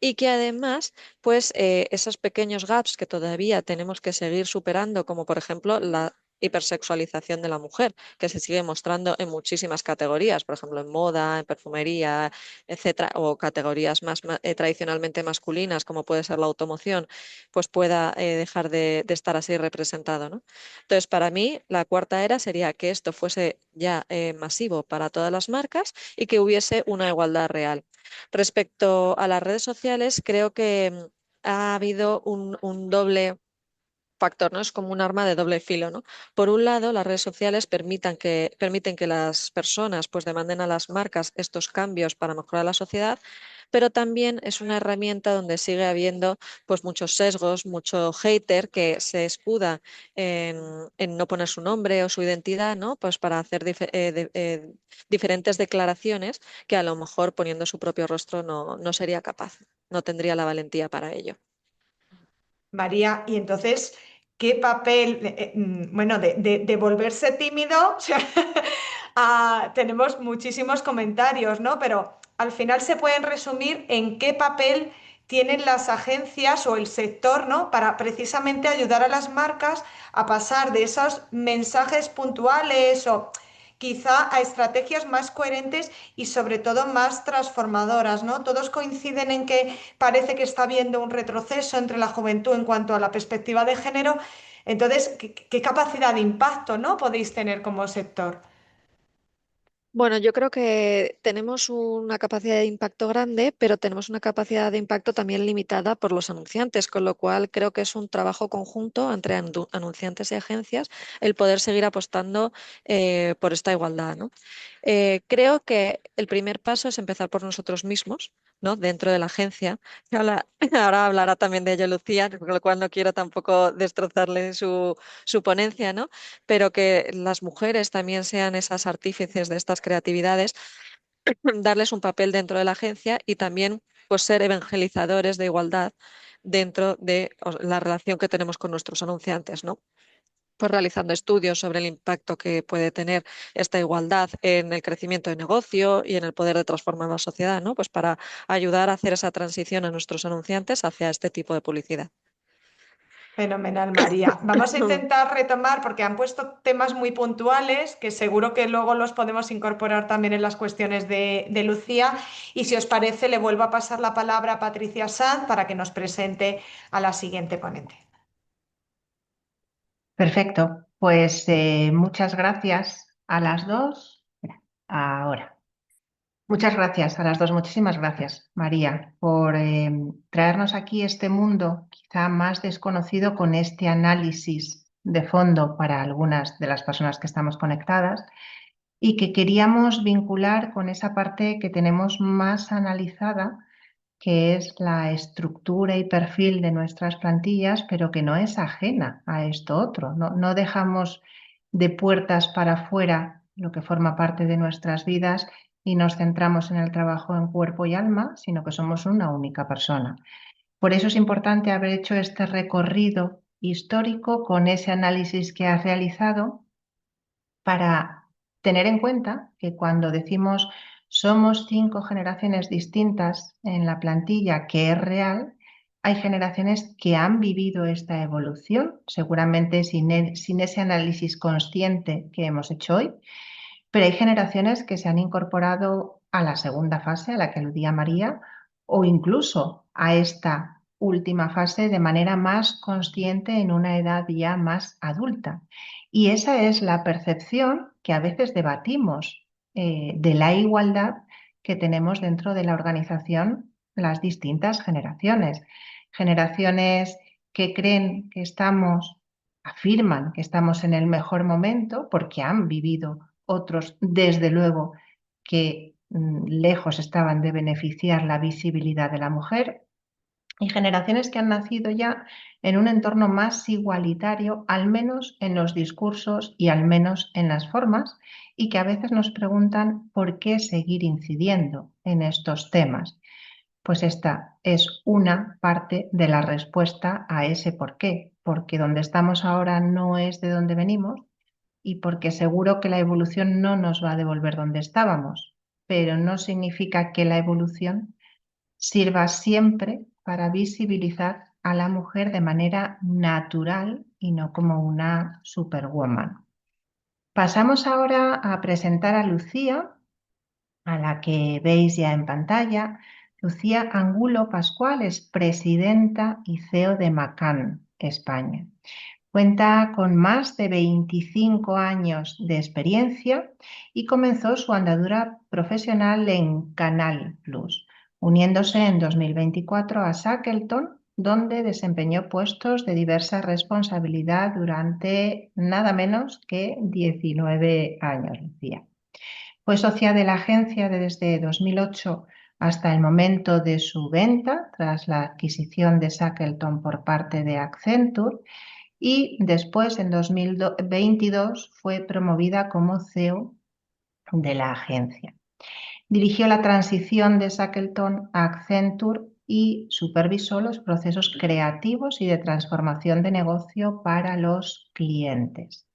y que además, pues, esos pequeños gaps que todavía tenemos que seguir superando, como por ejemplo la hipersexualización de la mujer, que se sigue mostrando en muchísimas categorías, por ejemplo, en moda, en perfumería, etcétera, o categorías más tradicionalmente masculinas, como puede ser la automoción, pues pueda dejar de estar así representado, ¿no? Entonces, para mí, la cuarta era sería que esto fuese ya masivo para todas las marcas y que hubiese una igualdad real. Respecto a las redes sociales, creo que ha habido un doble factor, ¿no? Es como un arma de doble filo, ¿no? Por un lado, las redes sociales permiten que las personas pues demanden a las marcas estos cambios para mejorar la sociedad, pero también es una herramienta donde sigue habiendo pues muchos sesgos, mucho hater que se escuda en no poner su nombre o su identidad, ¿no? Pues para hacer diferentes declaraciones que a lo mejor poniendo su propio rostro no sería capaz, no tendría la valentía para ello. María, y entonces, ¿qué papel, bueno, de volverse tímido? O sea, tenemos muchísimos comentarios, ¿no? Pero al final se pueden resumir en qué papel tienen las agencias o el sector, ¿no? Para precisamente ayudar a las marcas a pasar de esos mensajes puntuales o quizá a estrategias más coherentes y sobre todo más transformadoras, ¿no? Todos coinciden en que parece que está habiendo un retroceso entre la juventud en cuanto a la perspectiva de género. Entonces, ¿qué capacidad de impacto, ¿no? podéis tener como sector? Bueno, yo creo que tenemos una capacidad de impacto grande, pero tenemos una capacidad de impacto también limitada por los anunciantes, con lo cual creo que es un trabajo conjunto entre anunciantes y agencias el poder seguir apostando por esta igualdad, ¿no? Creo que el primer paso es empezar por nosotros mismos, ¿no? Dentro de la agencia. Ahora hablará también de ello Lucía, con lo cual no quiero tampoco destrozarle su ponencia, ¿no? Pero que las mujeres también sean esas artífices de estas creatividades, darles un papel dentro de la agencia y también pues ser evangelizadores de igualdad dentro de la relación que tenemos con nuestros anunciantes, ¿no? Pues realizando estudios sobre el impacto que puede tener esta igualdad en el crecimiento de negocio y en el poder de transformar la sociedad, ¿no? Pues para ayudar a hacer esa transición a nuestros anunciantes hacia este tipo de publicidad. Fenomenal, María. Vamos a intentar retomar porque han puesto temas muy puntuales que seguro que luego los podemos incorporar también en las cuestiones de Lucía. Y si os parece, le vuelvo a pasar la palabra a Patricia Sanz para que nos presente a la siguiente ponente. Perfecto, pues muchas gracias a las dos. Ahora, muchas gracias a las dos, muchísimas gracias, María, por traernos aquí este mundo quizá más desconocido con este análisis de fondo para algunas de las personas que estamos conectadas y que queríamos vincular con esa parte que tenemos más analizada, que es la estructura y perfil de nuestras plantillas, pero que no es ajena a esto otro. No dejamos de puertas para afuera lo que forma parte de nuestras vidas y nos centramos en el trabajo en cuerpo y alma, sino que somos una única persona. Por eso es importante haber hecho este recorrido histórico con ese análisis que has realizado para tener en cuenta que cuando decimos somos 5 generaciones distintas en la plantilla, que es real, hay generaciones que han vivido esta evolución, seguramente sin ese análisis consciente que hemos hecho hoy, pero hay generaciones que se han incorporado a la segunda fase, a la que aludía María, o incluso a esta última fase de manera más consciente en una edad ya más adulta. Y esa es la percepción que a veces debatimos de la igualdad que tenemos dentro de la organización las distintas generaciones. Generaciones que creen que afirman que estamos en el mejor momento porque han vivido otros, desde luego, que lejos estaban de beneficiar la visibilidad de la mujer, y generaciones que han nacido ya en un entorno más igualitario, al menos en los discursos y al menos en las formas, y que a veces nos preguntan por qué seguir incidiendo en estos temas. Pues esta es una parte de la respuesta a ese por qué, porque donde estamos ahora no es de donde venimos y porque seguro que la evolución no nos va a devolver donde estábamos, pero no significa que la evolución sirva siempre para visibilizar a la mujer de manera natural y no como una superwoman. Pasamos ahora a presentar a Lucía, a la que veis ya en pantalla. Lucía Angulo Pascual es presidenta y CEO de Macan, España. Cuenta con más de 25 años de experiencia y comenzó su andadura profesional en Canal Plus, uniéndose en 2024 a Shackleton, donde desempeñó puestos de diversa responsabilidad durante nada menos que 19 años, Lucía. Fue socia de la agencia desde 2008 hasta el momento de su venta, tras la adquisición de Shackleton por parte de Accenture, y después, en 2022, fue promovida como CEO de la agencia. Dirigió la transición de Shackleton a Accenture y supervisó los procesos creativos y de transformación de negocio para los clientes.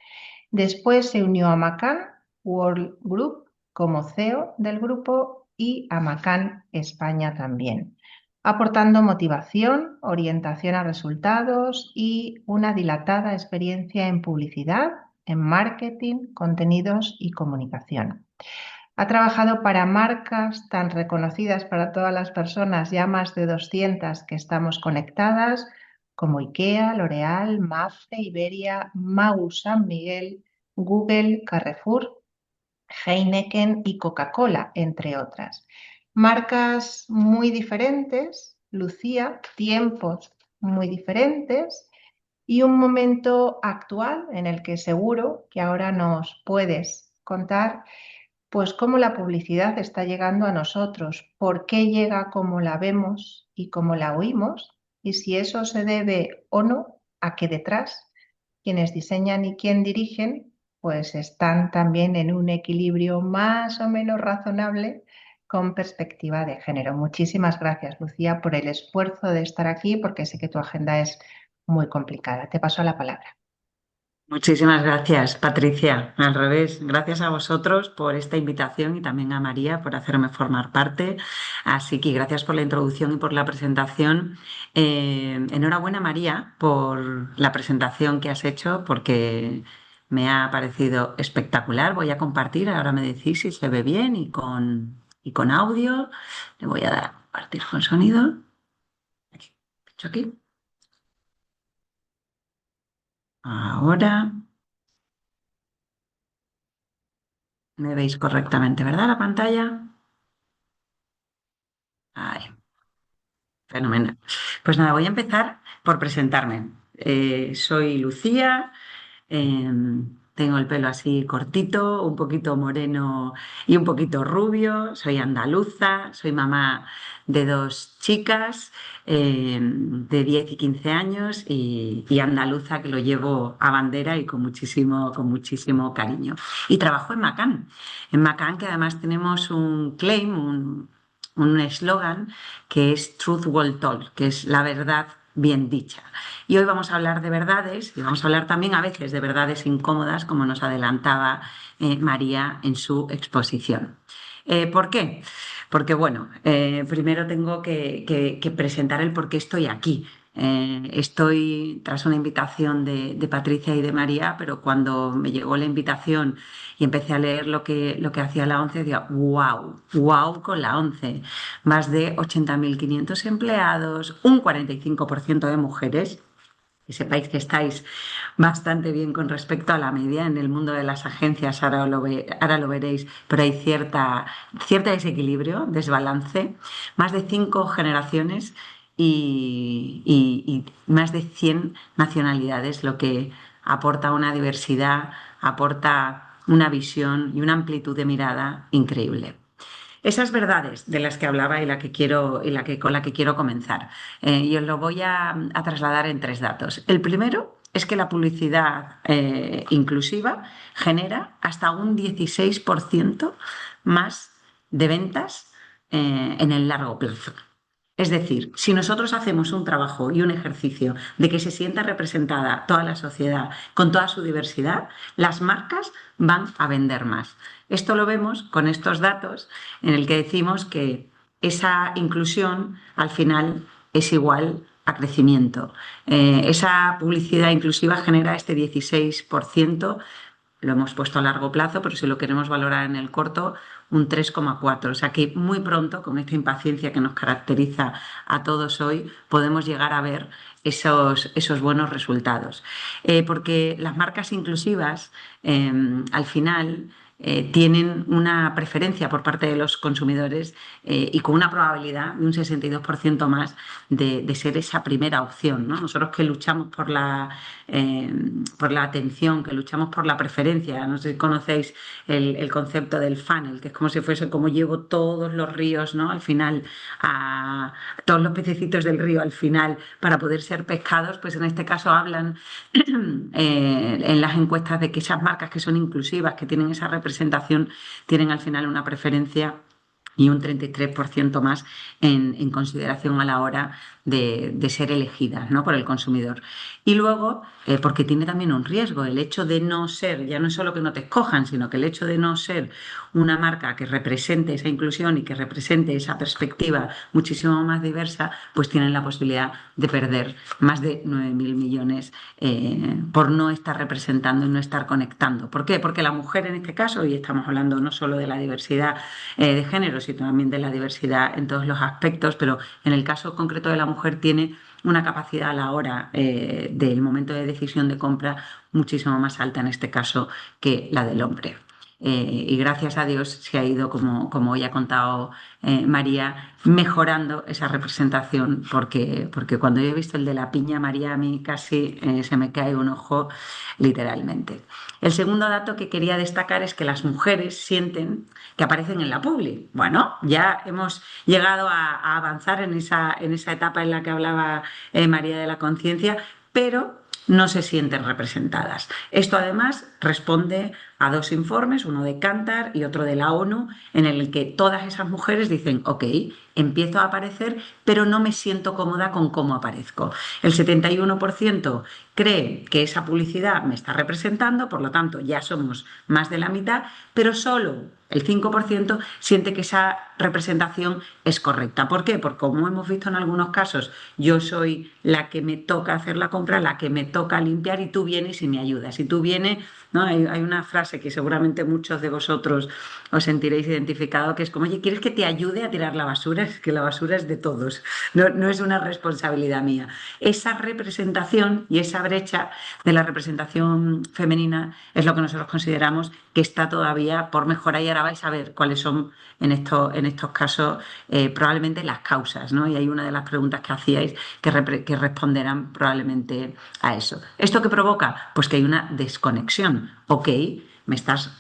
Después se unió a Macan World Group como CEO del grupo y a Macan España también, aportando motivación, orientación a resultados y una dilatada experiencia en publicidad, en marketing, contenidos y comunicación. Ha trabajado para marcas tan reconocidas para todas las personas, ya más de 200 que estamos conectadas, como IKEA, L'Oréal, Mafre, Iberia, Mau San Miguel, Google, Carrefour, Heineken y Coca-Cola, entre otras. Marcas muy diferentes, Lucía, tiempos muy diferentes y un momento actual en el que seguro que ahora nos puedes contar pues cómo la publicidad está llegando a nosotros, por qué llega como la vemos y como la oímos, y si eso se debe o no a que detrás quienes diseñan y quien dirigen pues están también en un equilibrio más o menos razonable con perspectiva de género. Muchísimas gracias, Lucía, por el esfuerzo de estar aquí, porque sé que tu agenda es muy complicada. Te paso la palabra. Muchísimas gracias, Patricia. Al revés, gracias a vosotros por esta invitación y también a María por hacerme formar parte. Así que gracias por la introducción y por la presentación. Enhorabuena, María, por la presentación que has hecho, porque me ha parecido espectacular. Voy a compartir, ahora me decís si se ve bien y con audio. Le voy a dar a compartir con sonido. Aquí. Ahora me veis correctamente, ¿verdad? La pantalla. Ahí. Fenomenal. Pues nada, voy a empezar por presentarme. Soy Lucía, tengo el pelo así cortito, un poquito moreno y un poquito rubio. Soy andaluza, soy mamá de 2 chicas de 10 y 15 años y andaluza, que lo llevo a bandera y con muchísimo cariño. Y trabajo en Macan, que además tenemos un claim, un eslogan que es Truth Well Told, que es la verdad bien dicha. Y hoy vamos a hablar de verdades y vamos a hablar también a veces de verdades incómodas, como nos adelantaba María en su exposición. ¿Por qué? Porque, bueno, primero tengo que presentar el por qué estoy aquí. Estoy tras una invitación de Patricia y de María, pero cuando me llegó la invitación y empecé a leer lo que hacía la ONCE, decía, wow con la ONCE. Más de 80.500 empleados, un 45% de mujeres. Que sepáis que estáis bastante bien con respecto a la media en el mundo de las agencias, ahora lo veréis, pero hay cierta desequilibrio, desbalance. Más de 5 generaciones y más de 100 nacionalidades, lo que aporta una diversidad, aporta una visión y una amplitud de mirada increíble. Esas verdades de las que hablaba y con la que quiero comenzar, y os lo voy a trasladar en 3 datos. El primero es que la publicidad inclusiva genera hasta un 16% más de ventas en el largo plazo. Es decir, si nosotros hacemos un trabajo y un ejercicio de que se sienta representada toda la sociedad con toda su diversidad, las marcas van a vender más. Esto lo vemos con estos datos en el que decimos que esa inclusión al final es igual a crecimiento. Esa publicidad inclusiva genera este 16%, lo hemos puesto a largo plazo, pero si lo queremos valorar en el corto, un 3,4. O sea que muy pronto, con esta impaciencia que nos caracteriza a todos hoy, podemos llegar a ver esos buenos resultados. Porque las marcas inclusivas, al final, tienen una preferencia por parte de los consumidores y con una probabilidad de un 62% más de ser esa primera opción, ¿no? Nosotros que luchamos por la atención, que luchamos por la preferencia, no sé si conocéis el concepto del funnel, que es como si fuese como llevo todos los ríos, ¿no? Al final, a todos los pececitos del río al final para poder ser pescados, pues en este caso hablan en las encuestas de que esas marcas que son inclusivas, que tienen esa representación, tienen al final una preferencia y un 33% más en consideración a la hora de ser elegidas, ¿no?, por el consumidor. Y luego, porque tiene también un riesgo, el hecho de no ser, ya no es solo que no te escojan, sino que el hecho de no ser una marca que represente esa inclusión y que represente esa perspectiva muchísimo más diversa, pues tienen la posibilidad de perder más de 9.000 millones por no estar representando y no estar conectando. ¿Por qué? Porque la mujer en este caso, y estamos hablando no solo de la diversidad de género, sino también de la diversidad en todos los aspectos, pero en el caso concreto de la mujer tiene una capacidad a la hora del momento de decisión de compra muchísimo más alta en este caso que la del hombre. Y gracias a Dios se ha ido, como hoy ha contado María, mejorando esa representación, porque cuando yo he visto el de la piña, María, a mí casi se me cae un ojo literalmente. El segundo dato que quería destacar es que las mujeres sienten que aparecen en la publi. Bueno, ya hemos llegado a avanzar en esa etapa en la que hablaba María de la conciencia, pero no se sienten representadas. Esto además responde a 2 informes, uno de Kantar y otro de la ONU, en el que todas esas mujeres dicen, ok, empiezo a aparecer, pero no me siento cómoda con cómo aparezco. El 71% cree que esa publicidad me está representando, por lo tanto ya somos más de la mitad, pero solo el 5% siente que esa representación es correcta. ¿Por qué? Porque como hemos visto en algunos casos, yo soy la que me toca hacer la compra, la que me toca limpiar y tú vienes y me ayudas. Y tú vienes, ¿no? Hay una frase que seguramente muchos de vosotros os sentiréis identificado, que es como, oye, ¿quieres que te ayude a tirar la basura? Es que la basura es de todos, no es una responsabilidad mía. Esa representación y esa brecha de la representación femenina es lo que nosotros consideramos que está todavía por mejorar, y ahora vais a ver cuáles son en estos casos probablemente las causas, ¿no? Y hay una de las preguntas que hacíais que responderán probablemente a eso. ¿Esto qué provoca? Pues que hay una desconexión. Ok, me estás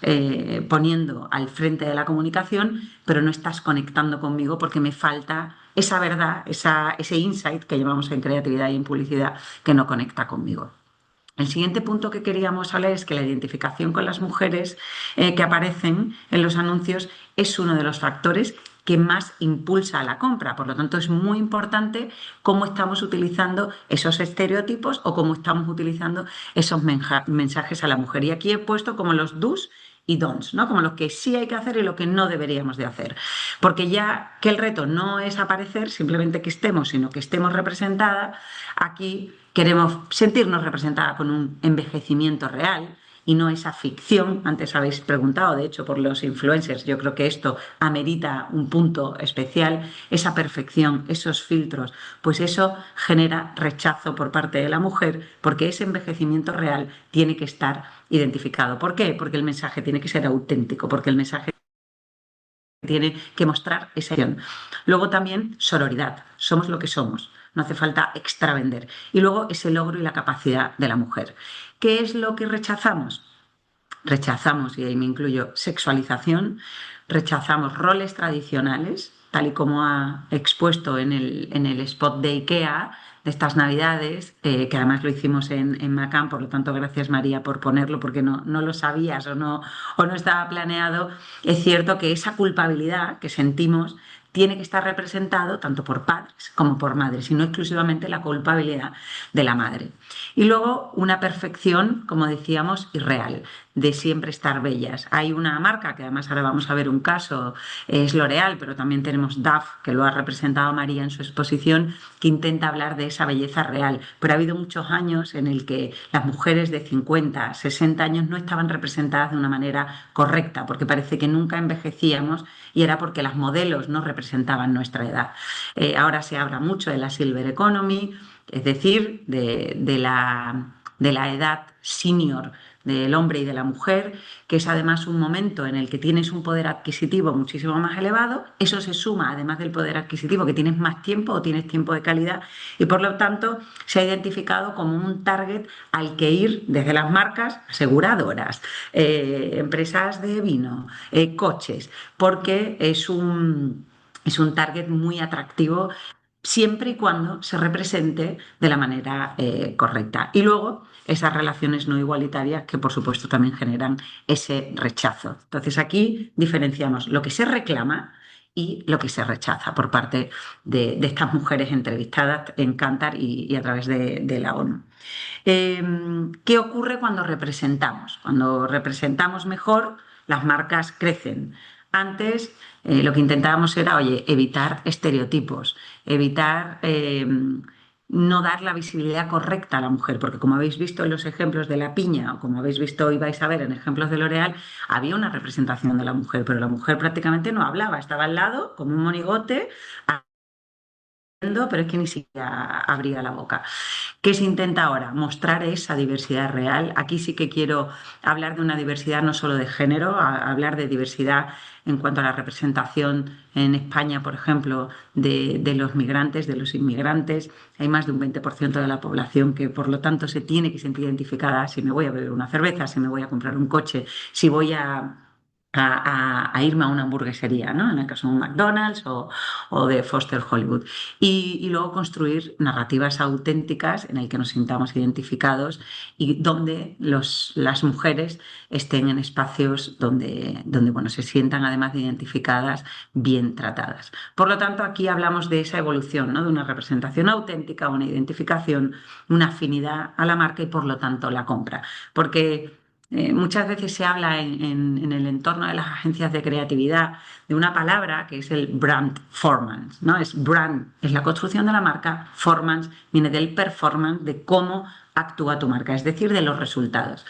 poniendo al frente de la comunicación, pero no estás conectando conmigo porque me falta esa verdad, ese insight que llamamos en creatividad y en publicidad, que no conecta conmigo. El siguiente punto que queríamos hablar es que la identificación con las mujeres que aparecen en los anuncios es uno de los factores que más impulsa la compra. Por lo tanto, es muy importante cómo estamos utilizando esos estereotipos o cómo estamos utilizando esos mensajes a la mujer. Y aquí he puesto como los do's y don'ts, ¿no? Como lo que sí hay que hacer y lo que no deberíamos de hacer. Porque ya que el reto no es aparecer, simplemente que estemos, sino que estemos representadas, aquí queremos sentirnos representadas con un envejecimiento real y no esa ficción. Antes habéis preguntado, de hecho, por los influencers. Yo creo que esto amerita un punto especial. Esa perfección, esos filtros, pues eso genera rechazo por parte de la mujer, porque ese envejecimiento real tiene que estar identificado. ¿Por qué? Porque el mensaje tiene que ser auténtico, porque el mensaje tiene que mostrar esa acción. Luego también sororidad. Somos lo que somos. no hace falta extravender. Y luego ese logro y la capacidad de la mujer. ¿Qué es lo que rechazamos? Rechazamos, y ahí me incluyo, sexualización, rechazamos roles tradicionales, tal y como ha expuesto en el spot de IKEA de estas Navidades, que además lo hicimos en Macán, por lo tanto gracias María por ponerlo, porque no lo sabías o no estaba planeado. Es cierto que esa culpabilidad que sentimos tiene que estar representado tanto por padres como por madres, y no exclusivamente la culpabilidad de la madre. Y luego una perfección, como decíamos, irreal, de siempre estar bellas. Hay una marca, que además ahora vamos a ver un caso, es L'Oréal, pero también tenemos DAF, que lo ha representado María en su exposición, que intenta hablar de esa belleza real. Pero ha habido muchos años en el que las mujeres de 50, 60 años no estaban representadas de una manera correcta, porque parece que nunca envejecíamos, y era porque las modelos no representaban nuestra edad. Ahora se habla mucho de la Silver Economy, es decir, de la edad senior del hombre y de la mujer, que es además un momento en el que tienes un poder adquisitivo muchísimo más elevado. Eso se suma, además del poder adquisitivo, que tienes más tiempo o tienes tiempo de calidad, y por lo tanto se ha identificado como un target al que ir desde las marcas aseguradoras, empresas de vino, coches, porque es un target muy atractivo siempre y cuando se represente de la manera correcta. Y luego esas relaciones no igualitarias que por supuesto también generan ese rechazo. Entonces aquí diferenciamos lo que se reclama y lo que se rechaza por parte de estas mujeres entrevistadas en Kantar y a través de la ONU. ¿Qué ocurre cuando representamos? Cuando representamos mejor, las marcas crecen. Antes lo que intentábamos era, evitar estereotipos, evitar no dar la visibilidad correcta a la mujer, porque como habéis visto en los ejemplos de la piña, o como habéis visto y vais a ver en ejemplos de L'Oréal, había una representación de la mujer, pero la mujer prácticamente no hablaba, estaba al lado como un monigote, pero es que ni siquiera abría la boca. ¿Qué se intenta ahora? Mostrar esa diversidad real. Aquí sí que quiero hablar de una diversidad no solo de género, hablar de diversidad en cuanto a la representación en España, por ejemplo, de los migrantes, de los inmigrantes. Hay más de un 20% de la población que, por lo tanto, se tiene que sentir identificada si me voy a beber una cerveza, si me voy a comprar un coche, si voy a irme a una hamburguesería, ¿no? En el caso de un McDonald's o de Foster Hollywood. Y luego construir narrativas auténticas en el que nos sintamos identificados y donde las mujeres estén en espacios donde se sientan, además de identificadas, bien tratadas. Por lo tanto, aquí hablamos de esa evolución, ¿no? De una representación auténtica, una identificación, una afinidad a la marca y, por lo tanto, la compra. Porque muchas veces se habla en el entorno de las agencias de creatividad de una palabra que es el brand performance, ¿no? Brand es la construcción de la marca, performance viene del performance, de cómo actúa tu marca, es decir, de los resultados.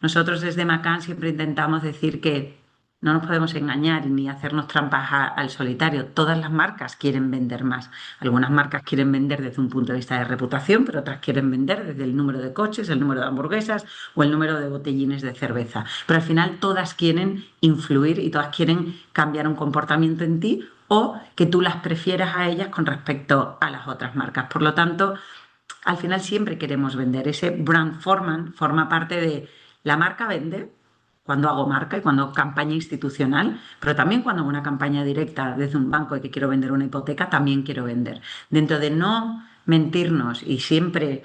Nosotros desde Macán siempre intentamos decir que no nos podemos engañar ni hacernos trampas al solitario. Todas las marcas quieren vender más. Algunas marcas quieren vender desde un punto de vista de reputación, pero otras quieren vender desde el número de coches, el número de hamburguesas o el número de botellines de cerveza. Pero al final todas quieren influir y todas quieren cambiar un comportamiento en ti o que tú las prefieras a ellas con respecto a las otras marcas. Por lo tanto, al final siempre queremos vender. Ese brand performance forma parte de la marca vende, cuando hago marca y cuando hago campaña institucional, pero también cuando hago una campaña directa desde un banco y que quiero vender una hipoteca, también quiero vender. Dentro de no mentirnos y siempre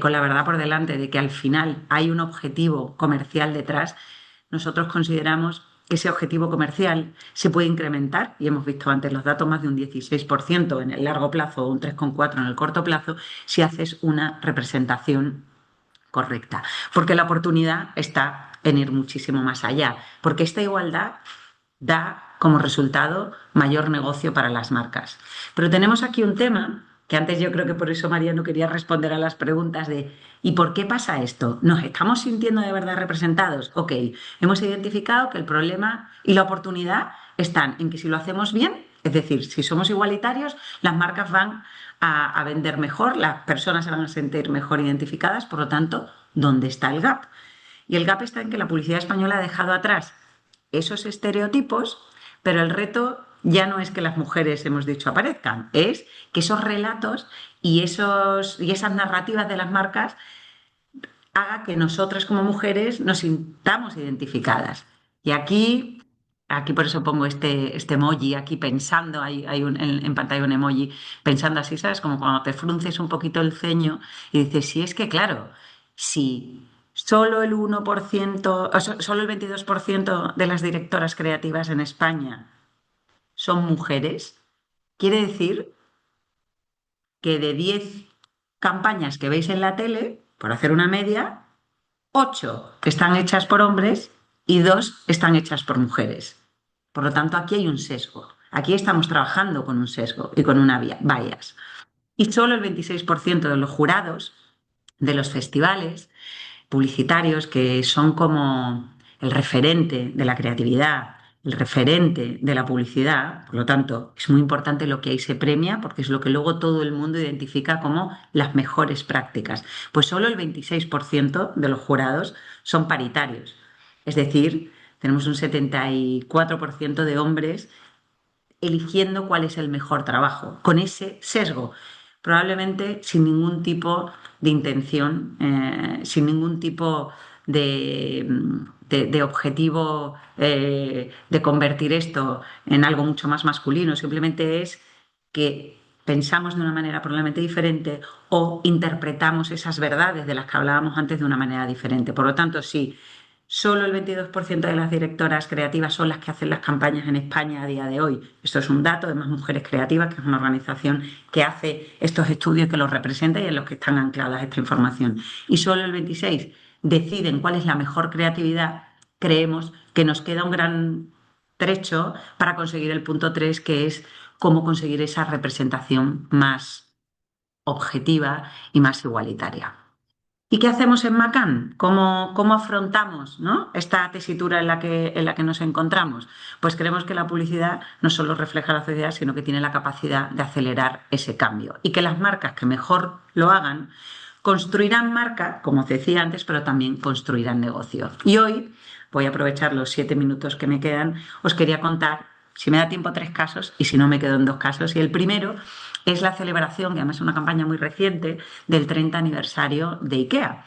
con la verdad por delante de que al final hay un objetivo comercial detrás, nosotros consideramos que ese objetivo comercial se puede incrementar, y hemos visto antes los datos, más de un 16% en el largo plazo o un 3,4% en el corto plazo, si haces una representación correcta. Porque la oportunidad está en ir muchísimo más allá, porque esta igualdad da como resultado mayor negocio para las marcas. Pero tenemos aquí un tema que antes yo creo que por eso María no quería responder a las preguntas de ¿y por qué pasa esto? ¿Nos estamos sintiendo de verdad representados? Ok, hemos identificado que el problema y la oportunidad están en que si lo hacemos bien, es decir, si somos igualitarios, las marcas van a vender mejor, las personas se van a sentir mejor identificadas, por lo tanto, ¿dónde está el gap? Y el gap está en que la publicidad española ha dejado atrás esos estereotipos, pero el reto ya no es que las mujeres, hemos dicho, aparezcan, es que esos relatos y esas narrativas de las marcas haga que nosotras como mujeres nos sintamos identificadas. Y aquí por eso pongo este emoji aquí pensando, en pantalla un emoji, pensando así, ¿sabes? Como cuando te frunces un poquito el ceño y dices, sí, es que claro, si solo el 1%, solo el 22% de las directoras creativas en España son mujeres, quiere decir que de 10 campañas que veis en la tele, por hacer una media, 8 están hechas por hombres y 2 están hechas por mujeres. Por lo tanto, aquí hay un sesgo. Aquí estamos trabajando con un sesgo y con una bias. Y solo el 26% de los jurados de los festivales publicitarios, que son como el referente de la creatividad, el referente de la publicidad, por lo tanto, es muy importante lo que ahí se premia, porque es lo que luego todo el mundo identifica como las mejores prácticas. Pues solo el 26% de los jurados son paritarios. Es decir, tenemos un 74% de hombres eligiendo cuál es el mejor trabajo, con ese sesgo, probablemente sin ningún tipo de intención, sin ningún tipo de objetivo de convertir esto en algo mucho más masculino, simplemente es que pensamos de una manera probablemente diferente o interpretamos esas verdades de las que hablábamos antes de una manera diferente. Por lo tanto, sí, solo el 22% de las directoras creativas son las que hacen las campañas en España a día de hoy. Esto es un dato de Más Mujeres Creativas, que es una organización que hace estos estudios, que los representa y en los que están ancladas esta información. Y solo el 26% deciden cuál es la mejor creatividad. Creemos que nos queda un gran trecho para conseguir el punto 3, que es cómo conseguir esa representación más objetiva y más igualitaria. ¿Y qué hacemos en Macán? ¿Cómo afrontamos, ¿no?, esta tesitura en la que nos encontramos? Pues creemos que la publicidad no solo refleja la sociedad, sino que tiene la capacidad de acelerar ese cambio. Y que las marcas que mejor lo hagan construirán marca, como os decía antes, pero también construirán negocio. Y hoy voy a aprovechar los 7 minutos que me quedan. Os quería contar, si me da tiempo, 3 casos, y si no me quedo en 2 casos. Y el primero es la celebración, que además es una campaña muy reciente, del 30 aniversario de IKEA.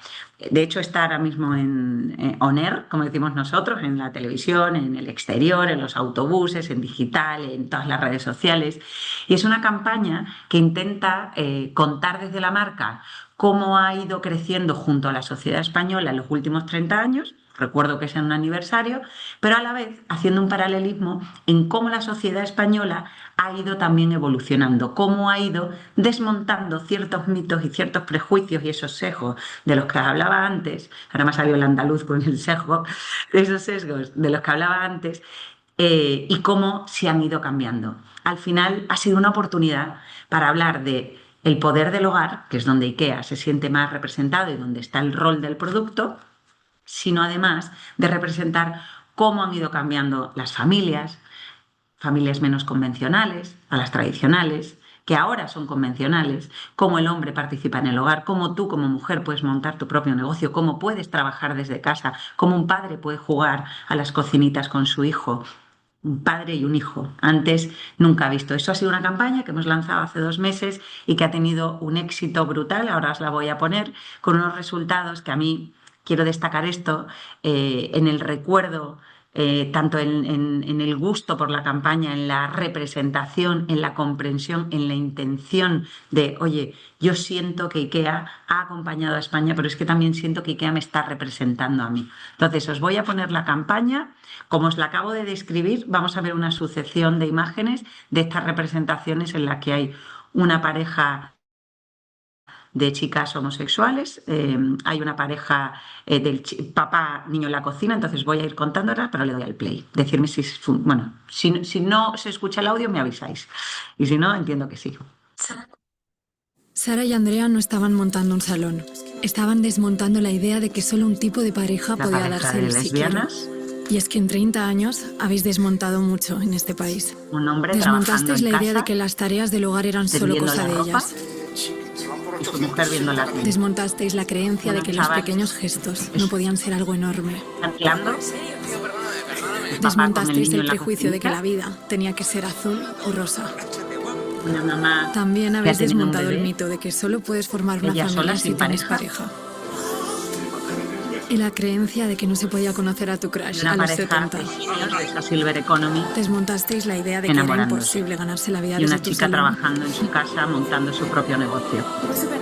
De hecho, está ahora mismo en on air, como decimos nosotros, en la televisión, en el exterior, en los autobuses, en digital, en todas las redes sociales. Y es una campaña que intenta contar desde la marca cómo ha ido creciendo junto a la sociedad española en los últimos 30 años. Recuerdo que es en un aniversario, pero a la vez haciendo un paralelismo en cómo la sociedad española ha ido también evolucionando, cómo ha ido desmontando ciertos mitos y ciertos prejuicios y esos sesgos de los que hablaba antes. Ahora me ha salido el andaluz con el sesgo, esos sesgos de los que hablaba antes, y cómo se han ido cambiando. Al final ha sido una oportunidad para hablar de el poder del hogar, que es donde IKEA se siente más representado y donde está el rol del producto, sino además de representar cómo han ido cambiando las familias menos convencionales a las tradicionales, que ahora son convencionales, cómo el hombre participa en el hogar, cómo tú como mujer puedes montar tu propio negocio, cómo puedes trabajar desde casa, cómo un padre puede jugar a las cocinitas con su hijo, un padre y un hijo. Antes nunca visto. Eso ha sido una campaña que hemos lanzado hace 2 meses y que ha tenido un éxito brutal. Ahora os la voy a poner con unos resultados que a mí quiero destacar esto en el recuerdo, tanto en el gusto por la campaña, en la representación, en la comprensión, en la intención de, oye, yo siento que IKEA ha acompañado a España, pero es que también siento que IKEA me está representando a mí. Entonces, os voy a poner la campaña. Como os la acabo de describir, vamos a ver una sucesión de imágenes de estas representaciones en las que hay una pareja de chicas homosexuales, hay una pareja del papá niño en la cocina. Entonces voy a ir contándolas, pero le doy al play. Decirme si no se escucha el audio, me avisáis, y si no, entiendo que sí. Sara y Andrea no estaban montando un salón, estaban desmontando la idea de que solo un tipo de pareja podía darse el sí quiero. Y es que en 30 años habéis desmontado mucho en este país. Un hombre desmontasteis la idea casa, de que las tareas del hogar eran solo cosa de ellas. Y su mujer viendo la tele. Desmontasteis la creencia de que los pequeños gestos no podían ser algo enorme. Desmontasteis el prejuicio de que la vida tenía que ser azul o rosa. Una mamá También habéis que ha tenido un desmontado el bebé, mito de que solo puedes formar una ella sola, familia si sin tienes pareja. Y la creencia de que no se podía conocer a tu crush una a los pareja 70. de esa Silver Economy, Desmontasteis la idea de que era enamorándose. imposible ganarse la vida Y una desde tu chica salón. trabajando en su casa, montando su propio negocio.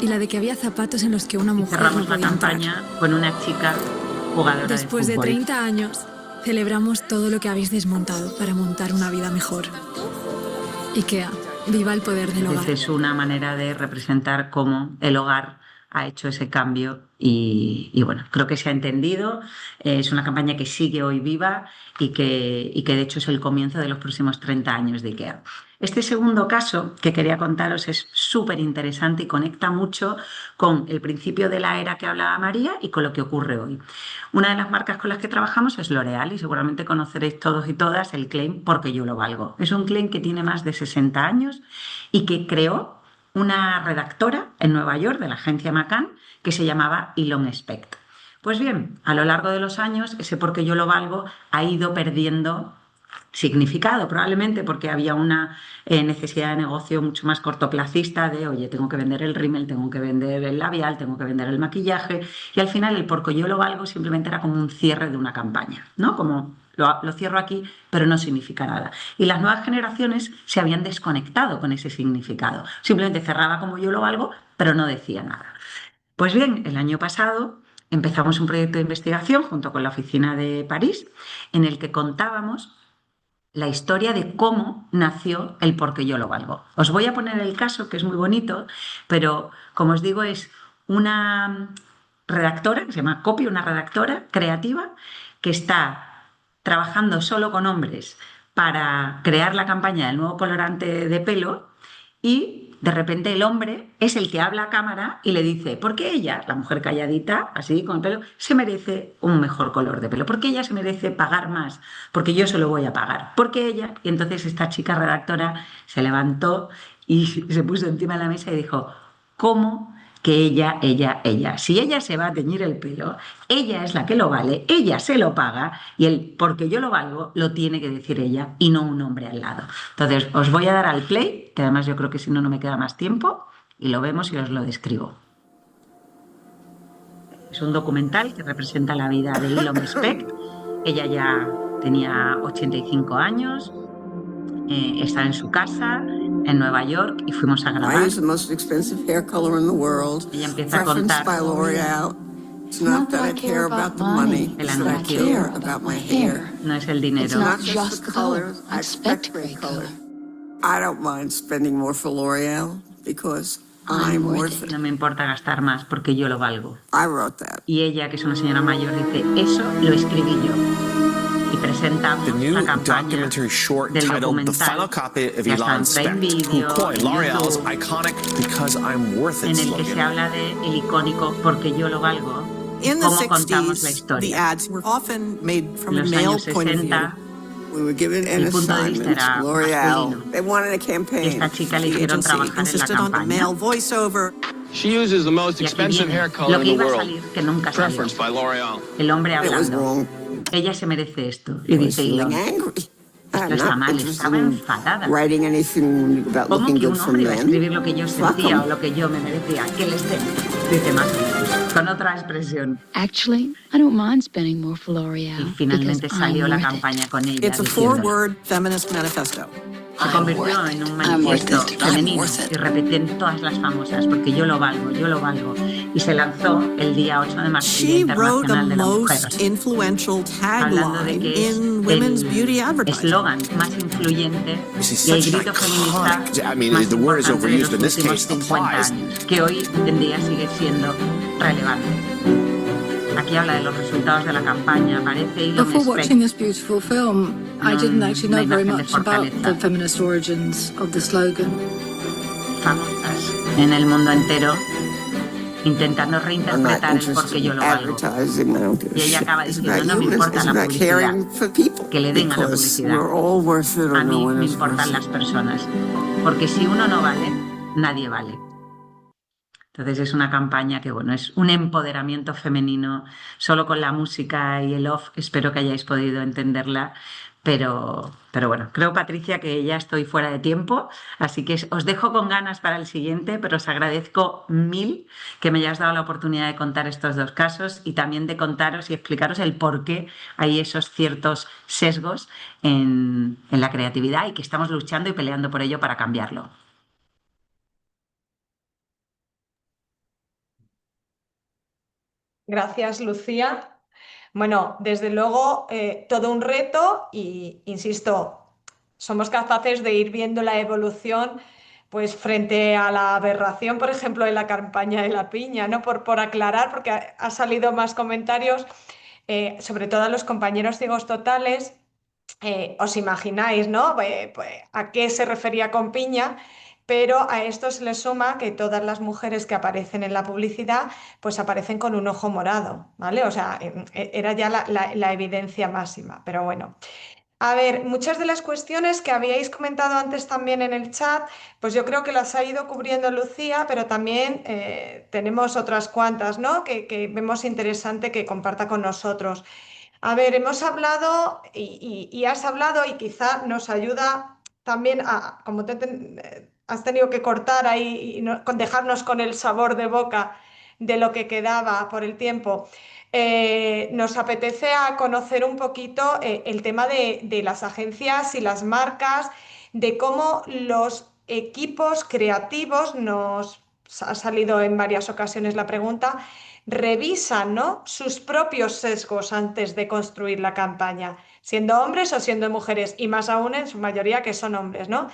Y la de que había zapatos en los que una mujer no Cerramos la podía entrar. campaña con una chica jugadora Después de de fútbol. 30 años, celebramos todo lo que habéis desmontado para montar una vida mejor. IKEA, viva el poder del hogar. Es una manera de representar cómo el hogar ha hecho ese cambio y bueno, creo que se ha entendido. Es una campaña que sigue hoy viva y que de hecho es el comienzo de los próximos 30 años de IKEA. Este segundo caso que quería contaros es súper interesante y conecta mucho con el principio de la era que hablaba María y con lo que ocurre hoy. Una de las marcas con las que trabajamos es L'Oréal y seguramente conoceréis todos y todas el claim Porque yo lo valgo. Es un claim que tiene más de 60 años y que creó una redactora en Nueva York de la agencia McCann que se llamaba Elon Specht. Pues bien, a lo largo de los años ese Porque yo lo valgo ha ido perdiendo significado, probablemente porque había una necesidad de negocio mucho más cortoplacista de, oye, tengo que vender el rímel, tengo que vender el labial, tengo que vender el maquillaje, y al final el Porque yo lo valgo simplemente era como un cierre de una campaña, ¿no? Como lo cierro aquí, pero no significa nada. Y las nuevas generaciones se habían desconectado con ese significado. Simplemente cerraba como yo lo valgo, pero no decía nada. Pues bien, el año pasado empezamos un proyecto de investigación junto con la oficina de París en el que contábamos la historia de cómo nació el Porque yo lo valgo. Os voy a poner el caso, que es muy bonito, pero como os digo, es una redactora, que se llama Copy, una redactora creativa, que está trabajando solo con hombres para crear la campaña del nuevo colorante de pelo y de repente el hombre es el que habla a cámara y le dice, ¿por qué ella, la mujer calladita, así con el pelo, se merece un mejor color de pelo? ¿Por qué ella se merece pagar más? Porque yo se lo voy a pagar. ¿Por qué ella? Y entonces esta chica redactora se levantó y se puso encima de la mesa y dijo, ¿cómo que ella, si ella se va a teñir el pelo, ella es la que lo vale, ella se lo paga y el Porque yo lo valgo lo tiene que decir ella y no un hombre al lado? Entonces os voy a dar al play, que además yo creo que si no, no me queda más tiempo, y lo vemos y os lo describo. Es un documental que representa la vida de Elon Specht. Ella ya tenía 85 años, está en su casa en Nueva York y fuimos a grabar. Mine is the most expensive hair color in the world. Ella empieza a Referenced contar by L'Oreal. It's not that I care about the money. el It's that I anuncio. care about my hair. No es el dinero. It's not just the colors. I expect great color. I don't mind spending more for L'Oreal because I'm worth it. No me importa gastar más porque yo lo valgo. I wrote that. Y ella, que es una señora mayor, dice, eso lo escribí yo. Y presentamos la campaña Documentary short del titled The Final documental Copy of ya está Elon en Specht, Prime who Video, coined en L'Oreal's YouTube, iconic Because I'm Worth It en el que se slogan. habla del icónico Porque yo lo valgo, In the cómo contamos la 60s, the historia. ads were often made from En a los male años point of view. 60, We were given an el punto de vista assignment. era L'Oreal. masculino. They wanted a Y campaign. esta chica le The hicieron agency trabajar en la insisted on a campaña. male voiceover. She uses the most Y aquí expensive viene hair lo color que in the iba a world, salir, que nunca salió. preferenced by L'Oreal. El hombre It was hablando. wrong. Ella se merece esto. Y I was dice feeling Elon, angry. esto I'm está not mal, interested estaba in enfadada. writing anything about ¿Cómo looking que good un for hombre iba a escribir men. lo que yo Fuck sentía 'em. o lo que yo me merecía? Que les den. Dice más o menos, con otra expresión. Actually, I don't mind spending more for Y L'Oreal. finalmente because salió I'm la worth it. campaña con ella It's a diciendo, four-word feminist manifesto. se convirtió en un manifiesto femenino y repetía todas las famosas, porque yo lo valgo, y se lanzó el día 8 de marzo, Día She wrote the Internacional de la Mujer, most influential hablando de tagline que es in women's beauty el advertising. eslogan más influyente This is y el such an grito feminista iconic- I mean, más the word is importante de los overused, but in this últimos case 50 applies. años, que hoy en día sigue siendo relevante. Aquí habla de los resultados de la campaña, aparece Elon Before watching Specht, this beautiful film, I didn't actually know very much about the feminist origins of the slogan. famosas en el mundo entero, intentando I'm not reinterpretar el interested Porque yo in lo valgo. advertising. I don't give a Y ella shit. acaba It's diciendo, about no me humans. importa It's la about publicidad, caring for people. que le den a la Because publicidad. we're all worth it or A no mí one me is worth importan it. las personas, porque si uno no vale, nadie vale. Entonces es una campaña que, bueno, es un empoderamiento femenino solo con la música y el off. Espero que hayáis podido entenderla. Pero bueno, creo, Patricia, que ya estoy fuera de tiempo, así que os dejo con ganas para el siguiente, pero os agradezco mil que me hayáis dado la oportunidad de contar estos dos casos y también de contaros y explicaros el por qué hay esos ciertos sesgos en la creatividad y que estamos luchando y peleando por ello para cambiarlo. Gracias, Lucía. Bueno, desde luego, todo un reto y, insisto, somos capaces de ir viendo la evolución pues frente a la aberración, por ejemplo, de la campaña de la piña, ¿no? Por aclarar, porque ha salido más comentarios, sobre todo a los compañeros ciegos totales. Os imagináis, ¿no? Pues, ¿a qué se refería con piña? Pero a esto se le suma que todas las mujeres que aparecen en la publicidad pues aparecen con un ojo morado, ¿vale? O sea, era ya la evidencia máxima, pero bueno. A ver, muchas de las cuestiones que habíais comentado antes también en el chat, pues yo creo que las ha ido cubriendo Lucía, pero también tenemos otras cuantas, ¿no? Que vemos interesante que comparta con nosotros. A ver, hemos hablado y has hablado y quizá nos ayuda también a, como has tenido que cortar ahí y dejarnos con el sabor de boca de lo que quedaba por el tiempo. Nos apetece a conocer un poquito el tema de las agencias y las marcas, de cómo los equipos creativos, nos ha salido en varias ocasiones la pregunta, revisan, ¿no?, sus propios sesgos antes de construir la campaña, siendo hombres o siendo mujeres, y más aún en su mayoría que son hombres, ¿no?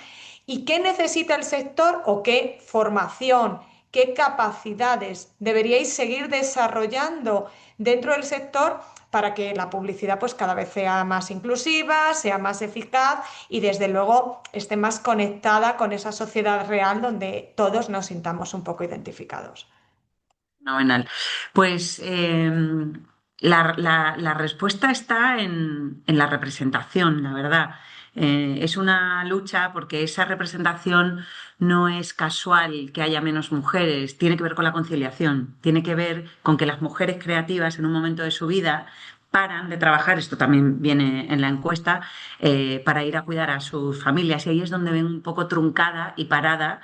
¿Y qué necesita el sector o qué formación, qué capacidades deberíais seguir desarrollando dentro del sector para que la publicidad pues cada vez sea más inclusiva, sea más eficaz y desde luego esté más conectada con esa sociedad real donde todos nos sintamos un poco identificados? Fenomenal. Pues la respuesta está en la representación, la verdad. Es una lucha porque esa representación no es casual que haya menos mujeres, tiene que ver con la conciliación, tiene que ver con que las mujeres creativas en un momento de su vida paran de trabajar, esto también viene en la encuesta, para ir a cuidar a sus familias y ahí es donde ven un poco truncada y parada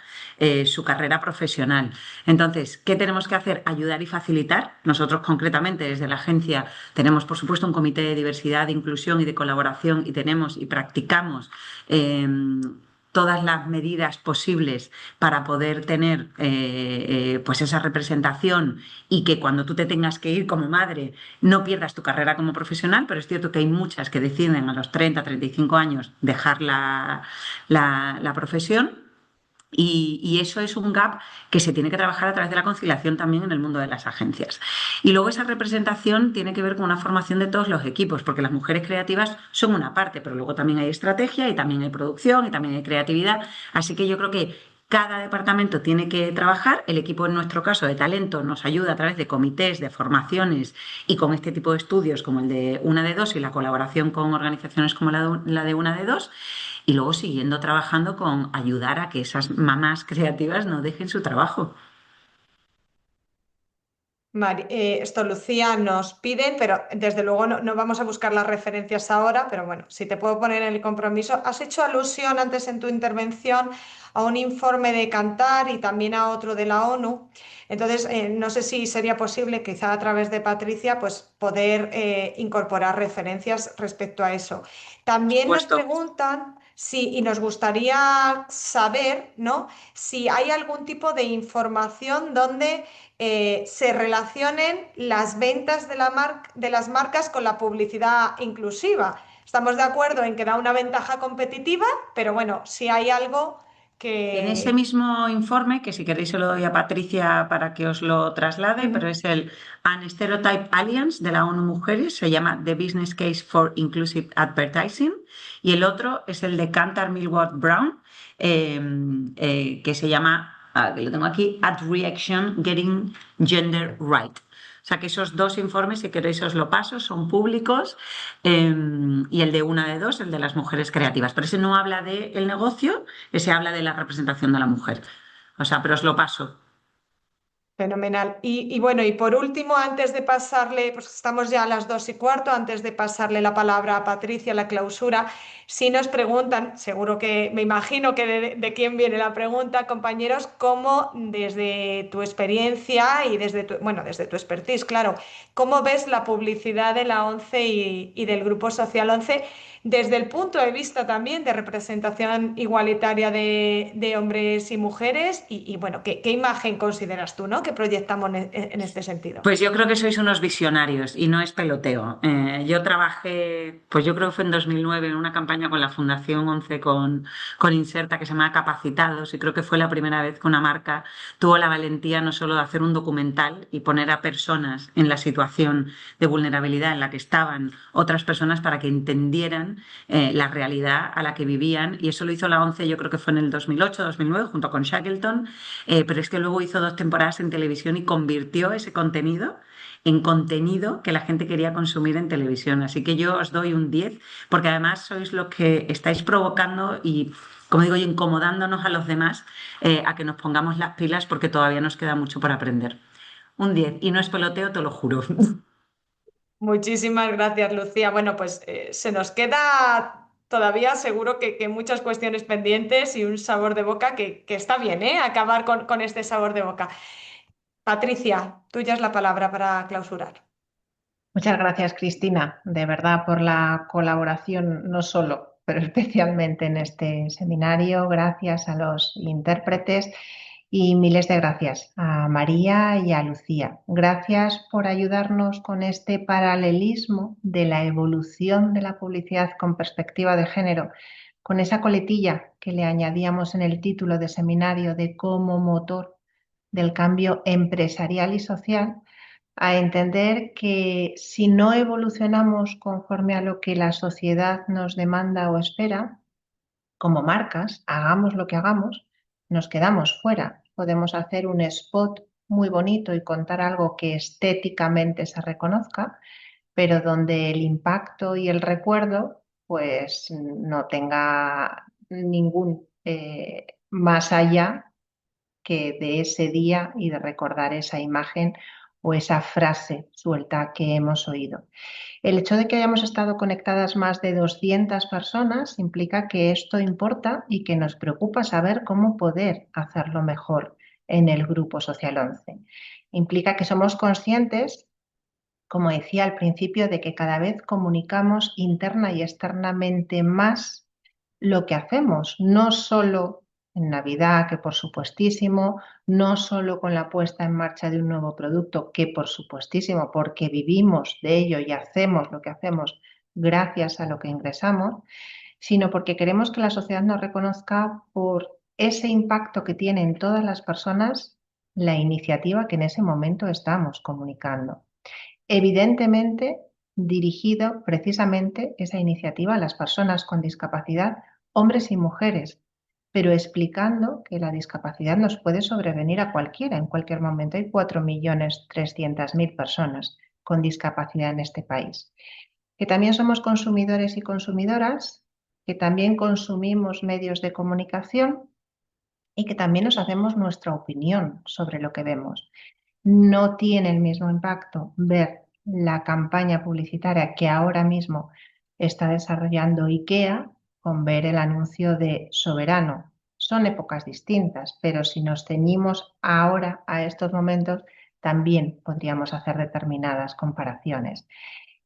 su carrera profesional. Entonces, ¿qué tenemos que hacer? Ayudar y facilitar. Nosotros concretamente desde la agencia tenemos, por supuesto, un comité de diversidad, de inclusión y de colaboración y tenemos y practicamos todas las medidas posibles para poder tener pues esa representación y que cuando tú te tengas que ir como madre no pierdas tu carrera como profesional, pero es cierto que hay muchas que deciden a los 30, 35 años dejar la profesión. Y eso es un gap que se tiene que trabajar a través de la conciliación también en el mundo de las agencias. Y luego esa representación tiene que ver con una formación de todos los equipos, porque las mujeres creativas son una parte, pero luego también hay estrategia y también hay producción y también hay creatividad. Así que yo creo que cada departamento tiene que trabajar. El equipo, en nuestro caso, de talento nos ayuda a través de comités, de formaciones y con este tipo de estudios como el de Una de Dos y la colaboración con organizaciones como la de Una de Dos. Y luego siguiendo trabajando con ayudar a que esas mamás creativas no dejen su trabajo. Esto Lucía nos piden, pero desde luego no vamos a buscar las referencias ahora, pero bueno, si te puedo poner en el compromiso. Has hecho alusión antes en tu intervención a un informe de Kantar y también a otro de la ONU. Entonces, no sé si sería posible, quizá a través de Patricia, pues poder incorporar referencias respecto a eso. También nos preguntan y nos gustaría saber, ¿no?, si hay algún tipo de información donde se relacionen las ventas de las marcas con la publicidad inclusiva. Estamos de acuerdo en que da una ventaja competitiva, pero bueno, si hay algo que... En ese mismo informe, que si queréis se lo doy a Patricia para que os lo traslade, pero es el Unstereotype Alliance de la ONU Mujeres, se llama The Business Case for Inclusive Advertising, y el otro es el de Kantar Millward Brown, que se llama, que lo tengo aquí, Ad Reaction Getting Gender Right. O sea que esos dos informes, si queréis os lo paso, son públicos, y el de Una de Dos, el de las mujeres creativas. Pero ese no habla del negocio, ese habla de la representación de la mujer. O sea, pero os lo paso. Fenomenal. Y bueno, y por último, antes de pasarle, pues estamos ya a las 2:15, antes de pasarle la palabra a Patricia, la clausura, si nos preguntan, seguro que, me imagino que de quién viene la pregunta, compañeros, cómo desde tu experiencia y desde desde tu expertise, claro, ¿cómo ves la publicidad de la ONCE y del Grupo Social 11 desde el punto de vista también de representación igualitaria de hombres y mujeres? Y bueno, ¿qué imagen consideras tú, ¿no?, que proyectamos en este sentido? Pues yo creo que sois unos visionarios y no es peloteo. Yo trabajé, pues yo creo que fue en 2009 en una campaña con la Fundación 11 con Inserta que se llama Capacitados, y creo que fue la primera vez que una marca tuvo la valentía no solo de hacer un documental y poner a personas en la situación de vulnerabilidad en la que estaban otras personas para que entendieran la realidad a la que vivían, y eso lo hizo la ONCE, yo creo que fue en el 2008-2009 junto con Shackleton, pero es que luego hizo 2 temporadas en televisión y convirtió ese contenido en contenido que la gente quería consumir en televisión. Así que yo os doy un 10, porque además sois los que estáis provocando y, como digo, incomodándonos a los demás a que nos pongamos las pilas, porque todavía nos queda mucho por aprender. Un 10, y no es peloteo, te lo juro. Muchísimas gracias, Lucía. Bueno, pues se nos queda todavía seguro que muchas cuestiones pendientes y un sabor de boca que está bien, acabar con este sabor de boca. Patricia, tuya es la palabra para clausurar. Muchas gracias, Cristina, de verdad, por la colaboración, no solo, pero especialmente en este seminario. Gracias a los intérpretes y miles de gracias a María y a Lucía. Gracias por ayudarnos con este paralelismo de la evolución de la publicidad con perspectiva de género, con esa coletilla que le añadíamos en el título de seminario de como motor del cambio empresarial y social, a entender que si no evolucionamos conforme a lo que la sociedad nos demanda o espera, como marcas, hagamos lo que hagamos, nos quedamos fuera. Podemos hacer un spot muy bonito y contar algo que estéticamente se reconozca, pero donde el impacto y el recuerdo pues no tenga ningún más allá que de ese día y de recordar esa imagen o esa frase suelta que hemos oído. El hecho de que hayamos estado conectadas más de 200 personas implica que esto importa y que nos preocupa saber cómo poder hacerlo mejor en el Grupo Social 11. Implica que somos conscientes, como decía al principio, de que cada vez comunicamos interna y externamente más lo que hacemos, no solo en Navidad, que por supuestísimo, no solo con la puesta en marcha de un nuevo producto, que por supuestísimo, porque vivimos de ello y hacemos lo que hacemos gracias a lo que ingresamos, sino porque queremos que la sociedad nos reconozca por ese impacto que tiene en todas las personas la iniciativa que en ese momento estamos comunicando. Evidentemente, dirigido precisamente esa iniciativa a las personas con discapacidad, hombres y mujeres, pero explicando que la discapacidad nos puede sobrevenir a cualquiera, en cualquier momento. Hay 4.300.000 personas con discapacidad en este país. Que también somos consumidores y consumidoras, que también consumimos medios de comunicación y que también nos hacemos nuestra opinión sobre lo que vemos. No tiene el mismo impacto ver la campaña publicitaria que ahora mismo está desarrollando IKEA con ver el anuncio de Soberano. Son épocas distintas, pero si nos ceñimos ahora a estos momentos, también podríamos hacer determinadas comparaciones.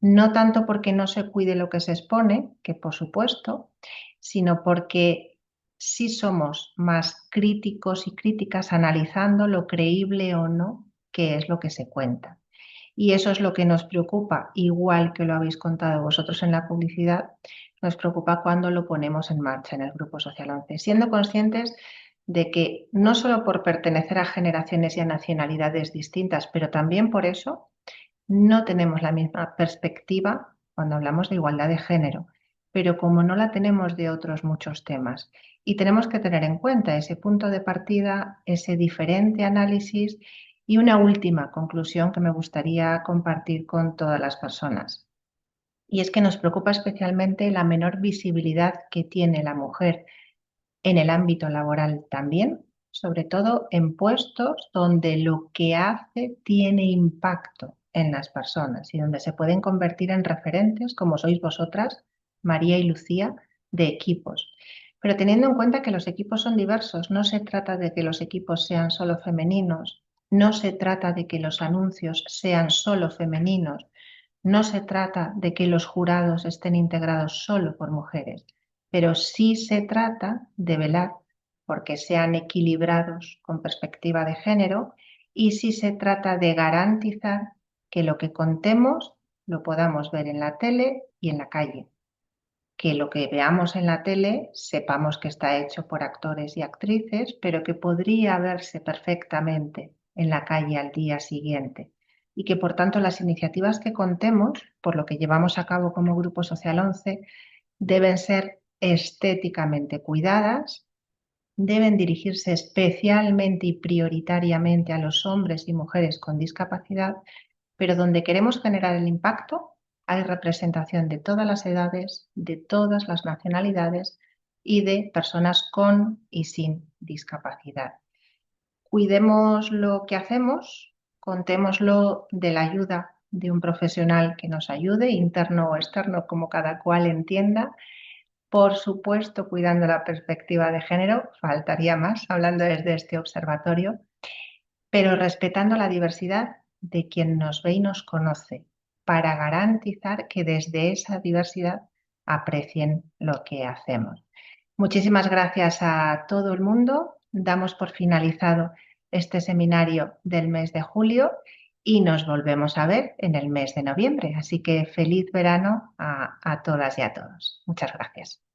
No tanto porque no se cuide lo que se expone, que por supuesto, sino porque sí somos más críticos y críticas analizando lo creíble o no que es lo que se cuenta. Y eso es lo que nos preocupa, igual que lo habéis contado vosotros en la publicidad, nos preocupa cuando lo ponemos en marcha en el Grupo Social 11, siendo conscientes de que no solo por pertenecer a generaciones y a nacionalidades distintas, pero también por eso no tenemos la misma perspectiva cuando hablamos de igualdad de género, pero como no la tenemos de otros muchos temas. Y tenemos que tener en cuenta ese punto de partida, ese diferente análisis. Y una última conclusión que me gustaría compartir con todas las personas. Y es que nos preocupa especialmente la menor visibilidad que tiene la mujer en el ámbito laboral también, sobre todo en puestos donde lo que hace tiene impacto en las personas y donde se pueden convertir en referentes, como sois vosotras, María y Lucía, de equipos. Pero teniendo en cuenta que los equipos son diversos, no se trata de que los equipos sean solo femeninos, no se trata de que los anuncios sean solo femeninos, no se trata de que los jurados estén integrados solo por mujeres, pero sí se trata de velar porque sean equilibrados con perspectiva de género y sí se trata de garantizar que lo que contemos lo podamos ver en la tele y en la calle. Que lo que veamos en la tele sepamos que está hecho por actores y actrices, pero que podría verse perfectamente en la calle al día siguiente. Y que por tanto las iniciativas que contemos, por lo que llevamos a cabo como Grupo Social 11, deben ser estéticamente cuidadas, deben dirigirse especialmente y prioritariamente a los hombres y mujeres con discapacidad, pero donde queremos generar el impacto hay representación de todas las edades, de todas las nacionalidades y de personas con y sin discapacidad. Cuidemos lo que hacemos, contémoslo de la ayuda de un profesional que nos ayude, interno o externo, como cada cual entienda. Por supuesto, cuidando la perspectiva de género, faltaría más, hablando desde este observatorio, pero respetando la diversidad de quien nos ve y nos conoce, para garantizar que desde esa diversidad aprecien lo que hacemos. Muchísimas gracias a todo el mundo. Damos por finalizado este seminario del mes de julio y nos volvemos a ver en el mes de noviembre. Así que feliz verano a todas y a todos. Muchas gracias.